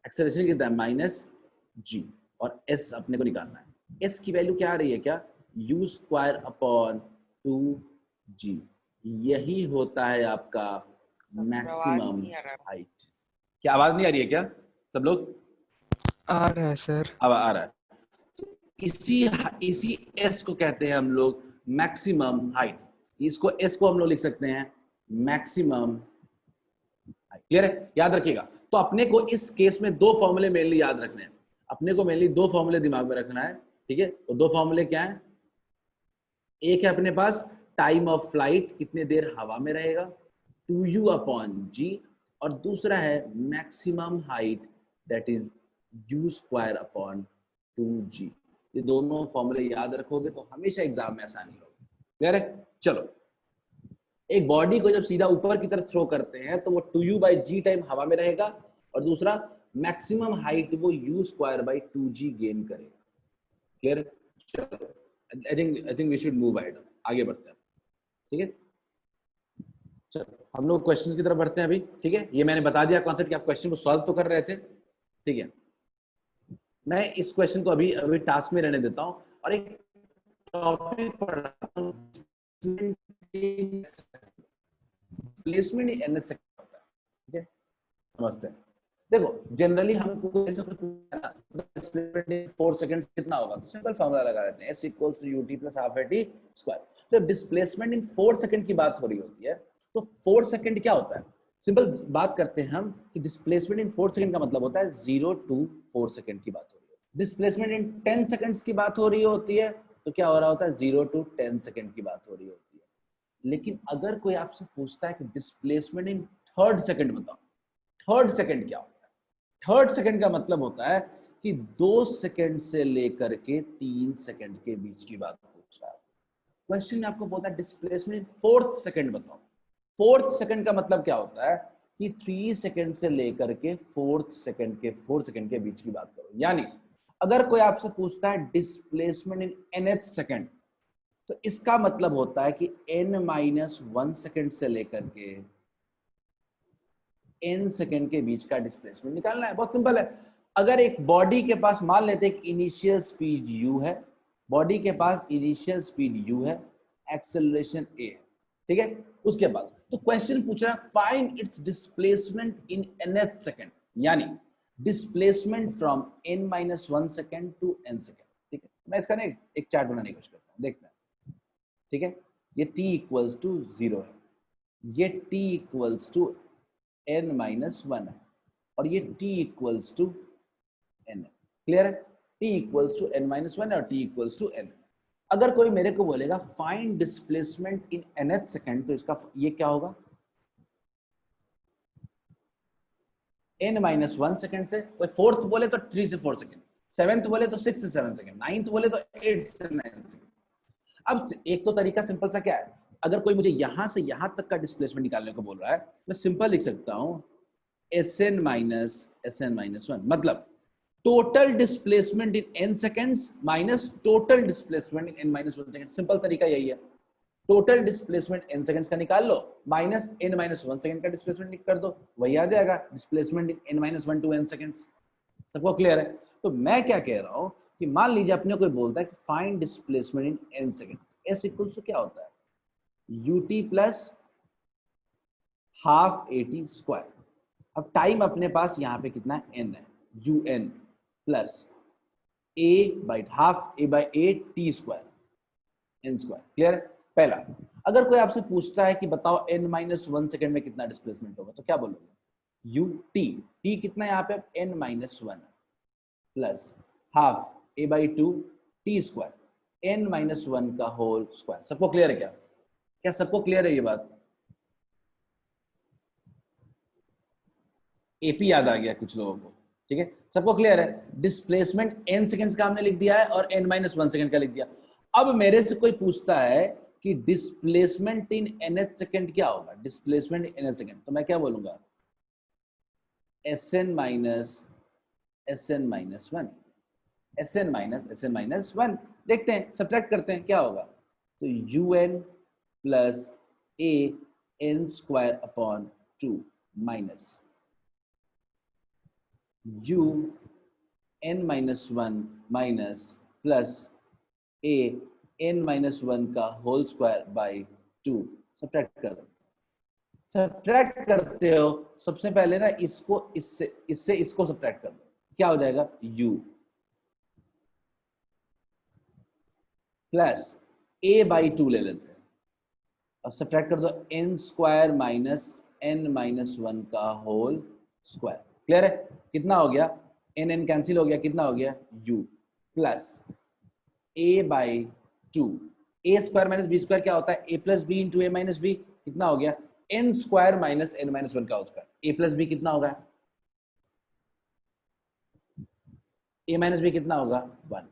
एक्सेलरेशन कितना है? माइनस जी। और s अपने को निकालना है। s की वैल्यू क्या आ रही है, क्या u स्क्वायर अपॉन 2g, यही होता है आपका मैक्सिमम हाइट। क्या आवाज नहीं आ रही है क्या सब लोग? आ रहा है सर। अब आ रहा है। इसी इसी s को कहते हैं हम लोग मैक्सिमम हाइट। इसको s को हम लोग लिख सकते हैं मैक्सिमम हाइट। क्लियर है? याद रखिएगा। तो अपने को इस केस में दो फॉर्मूले मेनली याद रखने हैं। अपने को मेनली दो फॉर्मूले दिमाग में रखना है, ठीक है? तो दो फॉर्मूले क्या है? एक है अपने पास टाइम ऑफ फ्लाइट, कितने देर हवा में रहेगा, 2u अपॉन जी, और दूसरा है maximum height, that is u square upon 2g। ये दोनों फॉर्मूले याद रखोगे तो हमेशा एग्जाम में आसानी होगी। क्लियर है? चलो, एक बॉडी को जब सीधा ऊपर की तरफ थ्रो करते हैं तो वो 2u बाई जी टाइम हवा में रहेगा, और दूसरा मैक्सिमम हाइट वो u square by 2g gain करेगा। क्लियर? चलो, I think we should move ahead, आगे बढ़ते हैं, ठीक है? चलो हम लोग क्वेश्चंस की तरफ बढ़ते हैं अभी, ठीक है? ये मैंने बता दिया कॉन्सेप्ट कि आप क्वेश्चन को सॉल्व तो कर रहे थे, ठीक है? मैं इस क्वेश्चन को अभी अभी टास्क में रहने देता हूं और एक टॉपिक पढ़ रहा हूं, प्लेसमेंट इन एनएस से होता है, ठीक है? समझते हैं। देखो जनरली हमको ऐसे कुछ डिस्प्लेसमेंट इन 4 सेकंड्स कितना होगा, तो सिंपल फार्मूला लगा लेते हैं, s equals to ut plus half at square. तो जब डिस्प्लेसमेंट इन 4 सेकंड की बात हो रही होती है तो 4 सेकंड क्या होता है? सिंपल बात करते हैं हम कि डिस्प्लेसमेंट इन 4 सेकंड का मतलब होता है 0 to 4 सेकंड की बात हो रही है। डिस्प्लेसमेंट इन 10 सेकंड्स की बात हो रही होती है तो क्या हो रहा होता है, 0 to 10 सेकंड की बात हो रही होती है। लेकिन अगर कोई आपसे पूछता है कि डिस्प्लेसमेंट इन थर्ड सेकंड बताओ, थर्ड सेकंड क्या होता है? थर्ड सेकंड का मतलब होता है कि 2 सेकंड से लेकर के 3 सेकंड के बीच की बात पूछ रहा है। क्वेश्चन में आपको बोलता है डिस्प्लेसमेंट फोर्थ सेकंड बताओ। फोर्थ सेकंड का मतलब क्या होता है कि 3 सेकंड से लेकर के 4 सेकंड के बीच की बात करो। यानी अगर कोई आपसे पूछता है डिस्प्लेसमेंट इन nth सेकंड, तो इसका मतलब होता है कि n-1 सेकंड से लेकर के n सेकंड के बीच का डिस्प्लेसमेंट निकालना है। बहुत सिंपल है। अगर एक बॉडी के पास मान लेते हैं कि इनिशियल स्पीड u है, बॉडी के पास इनिशियल स्पीड u है, एक्सेलरेशन a है, ठीक है? उसके बाद तो क्वेश्चन पूछ रहा है find its displacement in nth second, यानी displacement from n-1 second to n second, ठीक है? मैं इसका ना एक चार्ट बनाने की कोशिश करता हूं, देखते हैं, ठीक है? ये t इक्वल्स टू 0 है, ये t इक्वल्स टू n-1 है, और ये t इक्वल्स टू n है। क्लियर है? t इक्वल्स टू n-1 और t इक्वल्स टू n। अगर कोई मेरे को बोलेगा find displacement in nth second, तो इसका ये क्या होगा, n-1 सेकंड से, कोई फोर्थ बोले तो 3 से 4 सेकंड, सेवेंथ बोले तो 6 से 7 सेकंड, नाइन्थ बोले तो 8 से 9 सेकंड। अब एक तो तरीका सिंपल सा क्या है, अगर कोई मुझे यहां से यहां तक का डिस्प्लेसमेंट निकालने को बोल रहा है, मैं सिंपल लिख सकता हूं Sn-1, मतलब total displacement in n seconds minus total displacement in n-1 second. Simple तरीका यही है, टोटल डिस्प्लेसमेंट n सेकंड्स का निकाल लो, माइनस n-1 सेकंड का डिस्प्लेसमेंट कर दो, वही आ जाएगा displacement in n-1 to n seconds. सबको क्लियर है? तो मैं क्या कह रहा हूं कि मान लीजिए अपने कोई बोलता है कि find displacement in n second, s equals to क्या होता है, ut plus half at square. अब टाइम अपने पास यहाँ पे कितना है, n है, un plus a by half a by a t square n square. Clear है? पहला, अगर कोई आपसे पूछता है कि बताओ n-1 सेकंड में कितना डिस्प्लेसमेंट होगा, तो क्या बोलोगे, ut, t कितना है यहाँ पे, n-1 plus half a by 2 t square n-1 का होल स्क्वायर। सबको क्लियर है क्या? क्या सबको क्लियर है ये बात? एपी याद आ गया कुछ लोगों को, ठीक है? सबको क्लियर है? डिस्प्लेसमेंट n सेकंड्स का हमने लिख दिया है और n-1 सेकंड का लिख दिया। अब मेरे से कोई पूछता है कि डिस्प्लेसमेंट इन nth सेकंड क्या होगा, डिस्प्लेसमेंट इन nth सेकंड, तो मैं क्या बोलूंगा, Sn माइनस Sn-1। देखते हैं, सब्ट्रैक्ट करते हैं क्या होगा, तो un plus a n square upon 2 minus u n minus one minus plus a n minus one का होल स्क्वायर बाई 2 सब्ट्रैक्ट कर दो। सब्ट्रैक्ट करते हो सबसे पहले ना इसको इससे इसको सब्ट्रैक्ट कर दो, क्या हो जाएगा u प्लस a बाई 2 ले लेते हैं और सब्ट्रैक्ट कर दो n square minus n minus one का होल स्क्वायर। क्लियर है? कितना हो गया? n n कैंसिल हो गया, कितना हो गया u plus a by 2। A square minus B square क्या होता है? a plus B into A minus B. कितना हो गया? n square minus n minus one का whole square. a plus B कितना होगा? a माइनस बी कितना होगा? 1।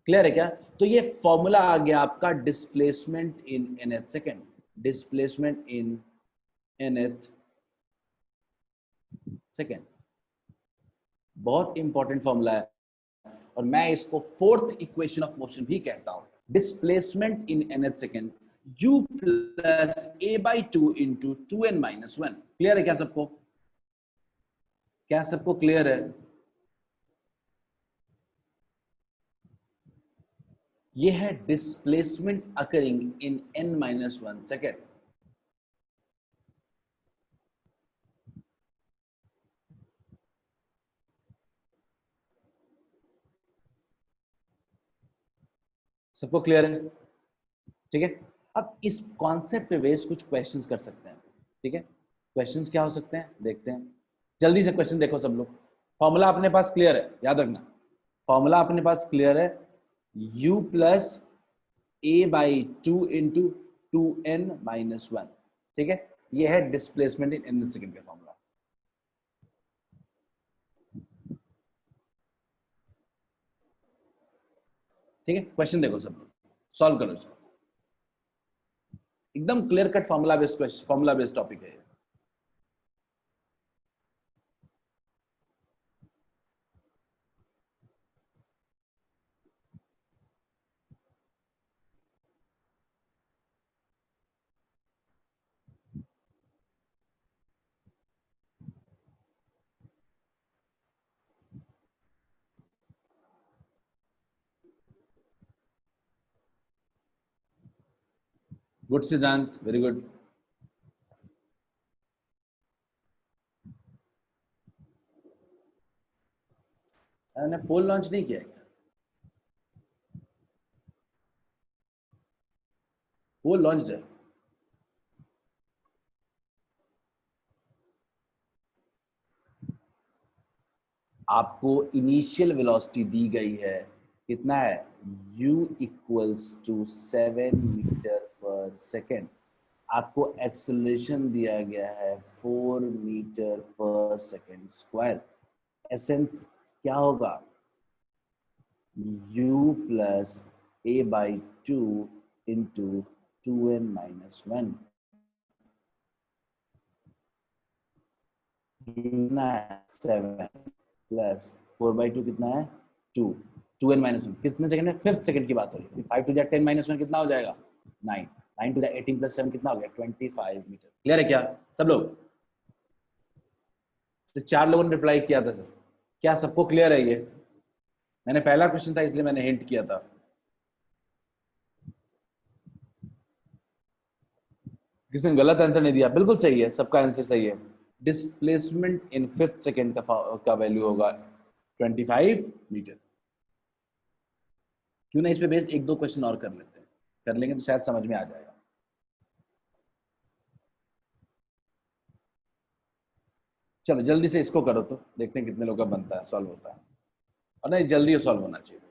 क्लियर है क्या? तो ये फॉर्मूला आ गया आपका displacement in nth second. Displacement in nth second बहुत इंपॉर्टेंट फॉर्मूला है और मैं इसको फोर्थ इक्वेशन ऑफ मोशन भी कहता हूं। Displacement in nth second u plus a by 2 into 2n minus 1। Clear है क्या सबको? क्या सबको क्लियर है? ये है displacement occurring in n minus 1 second. सबको क्लियर है? ठीक है, अब इस कॉन्सेप्ट पे बेस्ड कुछ क्वेश्चंस कर सकते हैं। ठीक है, क्वेश्चंस क्या हो सकते हैं देखते हैं। जल्दी से क्वेश्चन देखो सब लोग। फॉर्मूला अपने पास क्लियर है, याद रखना फॉर्मूला अपने पास क्लियर है। u plus a by 2 into 2n minus 1। ठीक है, ये है डिस्प्लेसमेंट इन nth सेकेंड का फॉर्मूला। ठीक है, क्वेश्चन देखो सब लोग, सॉल्व करो इसको। एकदम clear cut formula based question, formula based topic है। गुड सिद्धांत, वेरी गुड। मैंने पोल लॉन्च नहीं किया है। पोल लॉन्च है। आपको इनिशियल वेलोसिटी दी गई है, कितना है? u इक्वल्स टू 7 मीटर पर सेकेंड। आपको एक्सेलरेशन दिया गया है 4 मीटर पर सेकेंड स्क्वायर। एसेंथ क्या होगा? u plus a by 2 into 2n minus 1। कितना है? 7 प्लस 4 बाई 2 कितना है? 2। 2n माइनस 1 कितने सेकंड है? 5th सेकंड की बात हो रही है। 5 टू 10 माइनस 1 कितना हो जाएगा? 9। 9 टू 18 प्लस 7 कितना हो गया? 25 मीटर। क्लियर है क्या सब लोग? तो 4 लोगों ने रिप्लाई किया था सर। क्या सबको क्लियर है ये? मैंने पहला क्वेश्चन था इसलिए मैंने हिंट किया था। किसी ने गलत आंसर नहीं दिया, बिल्कुल सही है, सबका आंसर सही है। डिस्प्लेसमेंट इन 5th सेकंड का वैल्यू होगा 25 मीटर। क्यों ना इस पे बेस्ड एक दो क्वेश्चन और कर लेते हैं, कर लेंगे तो शायद समझ में आ जाएगा। चलो जल्दी से इसको करो तो देखते हैं कितने लोग का बनता है, सॉल्व होता है। और नहीं, जल्दी सॉल्व होना चाहिए।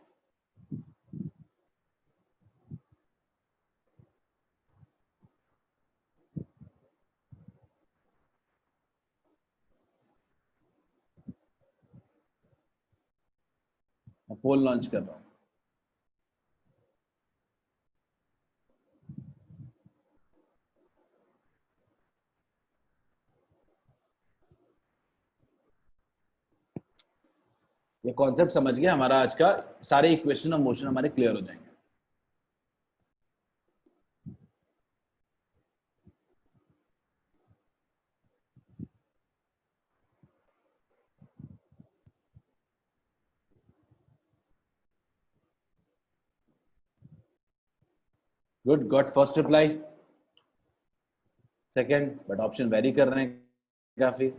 मैं पोल लॉन्च कर रहा हूँ। ये कॉन्सेप्ट समझ गए, हमारा आज का सारे इक्वेशन और मोशन हमारे क्लियर हो जाएंगे। Good, got first reply, second, but option very कर रहे हैं काफी।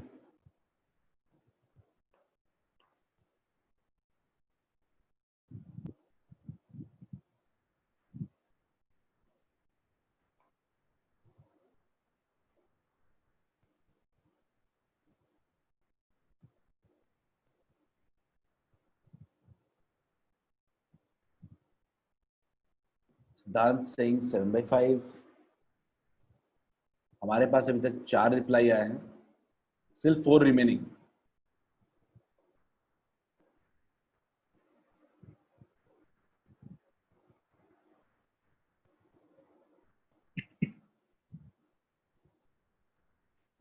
सिद्धांत सिंह 7/5। हमारे पास अभी तक 4 रिप्लाई आए हैं, सिर्फ 4 रिमेनिंग।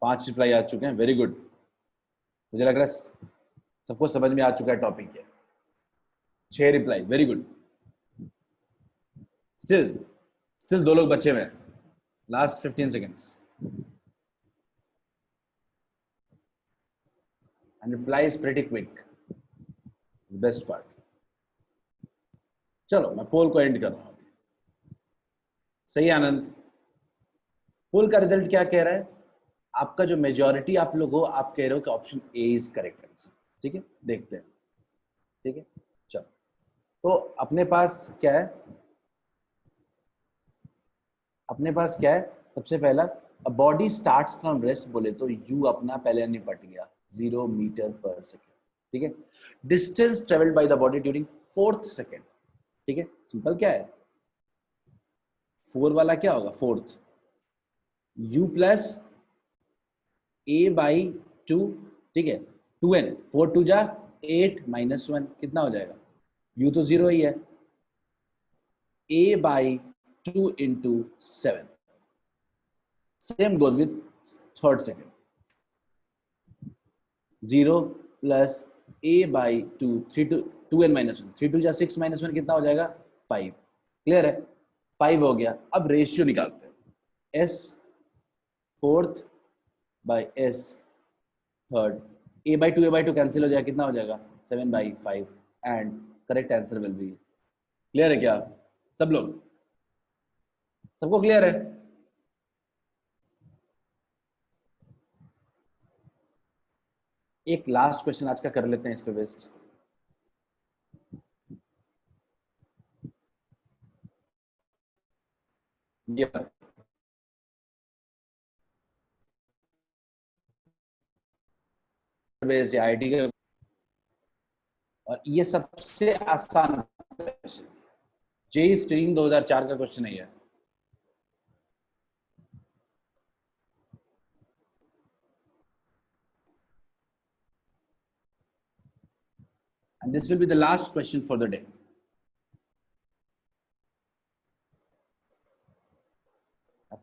पांच रिप्लाई आ चुके हैं, वेरी गुड। मुझे लग रहा है सबको समझ में आ चुका है टॉपिक है। 6 reply, very good. Still still 2 लोग बचे हुए हैं, last 15 seconds. And reply is pretty quick, best part. चलो मैं पोल को एंड कर रहा हूं। सही आनंद, पोल का रिजल्ट क्या कह रहा है? आपका जो मेजॉरिटी आप लोग हो, आप कह रहे हो कि option A is correct answer. ठीक है, देखते हैं। ठीक है, चलो। तो अपने पास क्या है? अपने पास क्या है? सबसे पहला, बॉडी स्टार्ट्स फ्रॉम रेस्ट बोले तो यू अपना पहले निपट गया, 0 मीटर पर सेकेंड। ठीक है, distance travelled by the body during 4th second. ठीक है, सिंपल क्या है? 4 वाला क्या होगा? 4th, u plus a by 2। ठीक है, 2n, 4 2 जा 8 -1 कितना हो जाएगा? u तो 0 ही है, a by 2 into 7। Same goes with 3rd second, 0 plus a by 2, 2n -1, 3 2 जा 6 -1 कितना हो जाएगा? 5। क्लियर है? 5 हो गया। अब रेशियो निकालते हैं, s 4th by s 3rd, a by 2 cancel हो जाएगा, कितना हो जाएगा? 7/5। And correct answer will be. Clear है क्या सब लोग? सबको क्लियर है? एक लास्ट क्वेश्चन आज का कर लेते हैं इस पे बेस्ड। ये बेस्ड आईटी का, और ये सबसे आसान क्वेश्चन, जेई स्क्रीनिंग 2004 का क्वेश्चन है ये। And this will be the last question for the day.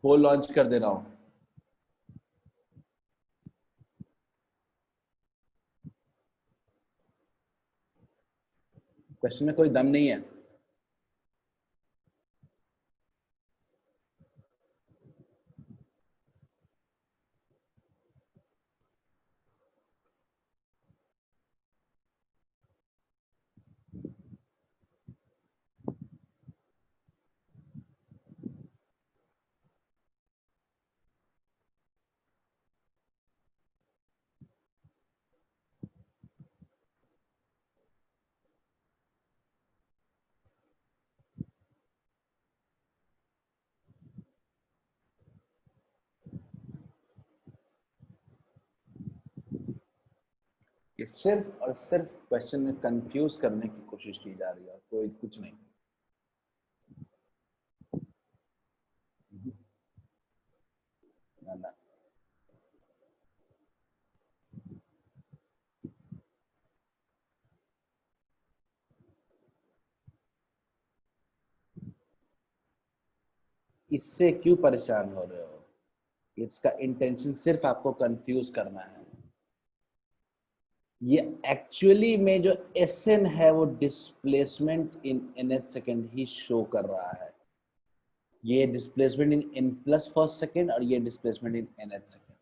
Poll launch कर दे रहा हूं। क्वेश्चन में कोई दम नहीं है। कि सिर्फ और सिर्फ क्वेश्चन में कंफ्यूज करने की कोशिश की जा रही है, कोई कुछ नहीं। ना ना, इससे क्यों परेशान हो रहे हो? इसका इंटेंशन सिर्फ आपको कंफ्यूज करना है। ये एक्चुअली में जो एसएन है वो displacement in nth second he show कर रहा है। ये displacement in n plus first second और ये displacement in nth second.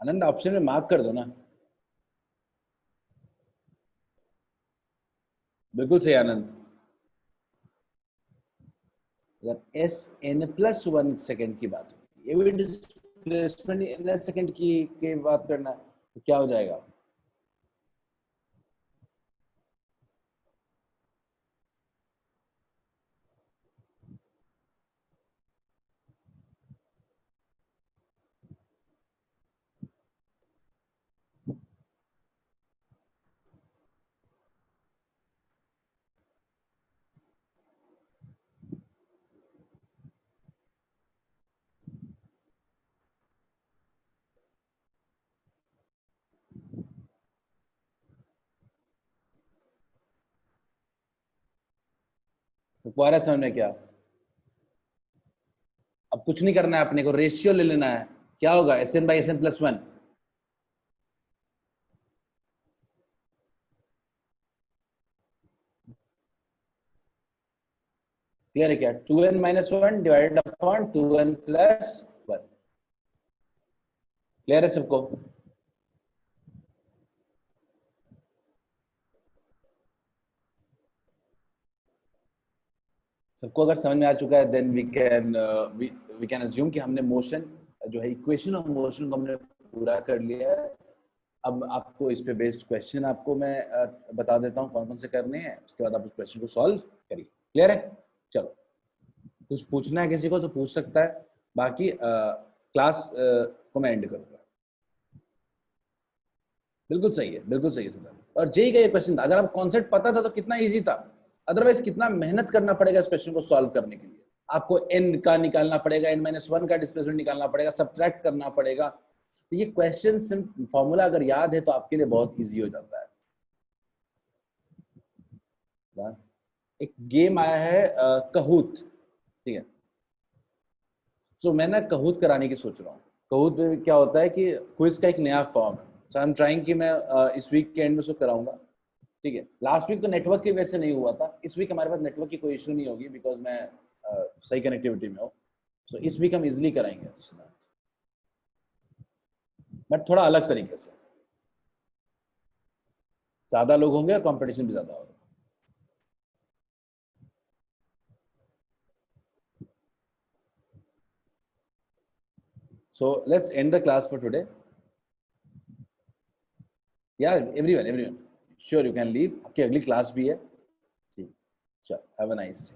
Anand option में मार्क कर दो ना। बिल्कुल सही आनंद। अगर एस एन प्लस 1 सेकेंड की बात हो, एवी डिस्प्लेसमेंट इन सेकेंड की बात करना है, तो क्या हो जाएगा? तो आ रहा है समझ में क्या? अब कुछ नहीं करना है, अपने को रेशियो ले लेना है। क्या होगा? S n by s n plus 1। Clear है क्या? 2n minus 1 divided upon 2n plus 1। Clear है सबको? सबको अगर समझ में आ चुका है, देन वी कैन अज्यूम कि हमने मोशन जो है, इक्वेशन ऑफ मोशन को हमने पूरा कर लिया है। अब आपको इस पे बेस्ड क्वेश्चन आपको मैं बता देता हूँ कौन कौन से करने हैं, उसके बाद आप उस क्वेश्चन को सॉल्व करिए। क्लियर है? चलो, कुछ पूछना है किसी को तो पूछ सकता है, बाकी क्लास को मैं एंड करूंगा। बिल्कुल सही है, बिल्कुल सही है सिद्धार्थ। और जेई का ये क्वेश्चन था, अगर आप कॉन्सेप्ट पता था तो कितना इजी था, अदरवाइज कितना मेहनत करना पड़ेगा इस क्वेश्चन को सॉल्व करने के लिए। आपको एन का निकालना पड़ेगा, एन माइनस 1 का डिस्प्लेसमेंट निकालना पड़ेगा, सब्ट्रैक्ट करना पड़ेगा। तो ये क्वेश्चन फॉर्मूला अगर याद है तो आपके लिए बहुत इजी हो जाता है। एक गेम आया है कहूत, ठीक है? तो मैं ना कहूत कराने की सोच रहा हूँ। कहूत में क्या होता है कि क्विज का एक नया फॉर्म है, सो आई एम ट्राइंग कि मैं इस वीक के एंड में उसको कराऊंगा। ठीक है, लास्ट वीक तो नेटवर्क की वजह से नहीं हुआ था, इस वीक हमारे पास नेटवर्क की कोई इशू नहीं होगी, बिकॉज मैं सही कनेक्टिविटी में हूँ। तो इस वीक हम इजिली कराएंगे, बट थोड़ा अलग तरीके से। ज्यादा लोग होंगे और कॉम्पिटिशन भी ज्यादा होगा। So let's end the class for today. Yeah, everyone. Sure, you can leave. आपकी अगली क्लास भी है। ठीक, चलो, have a nice day.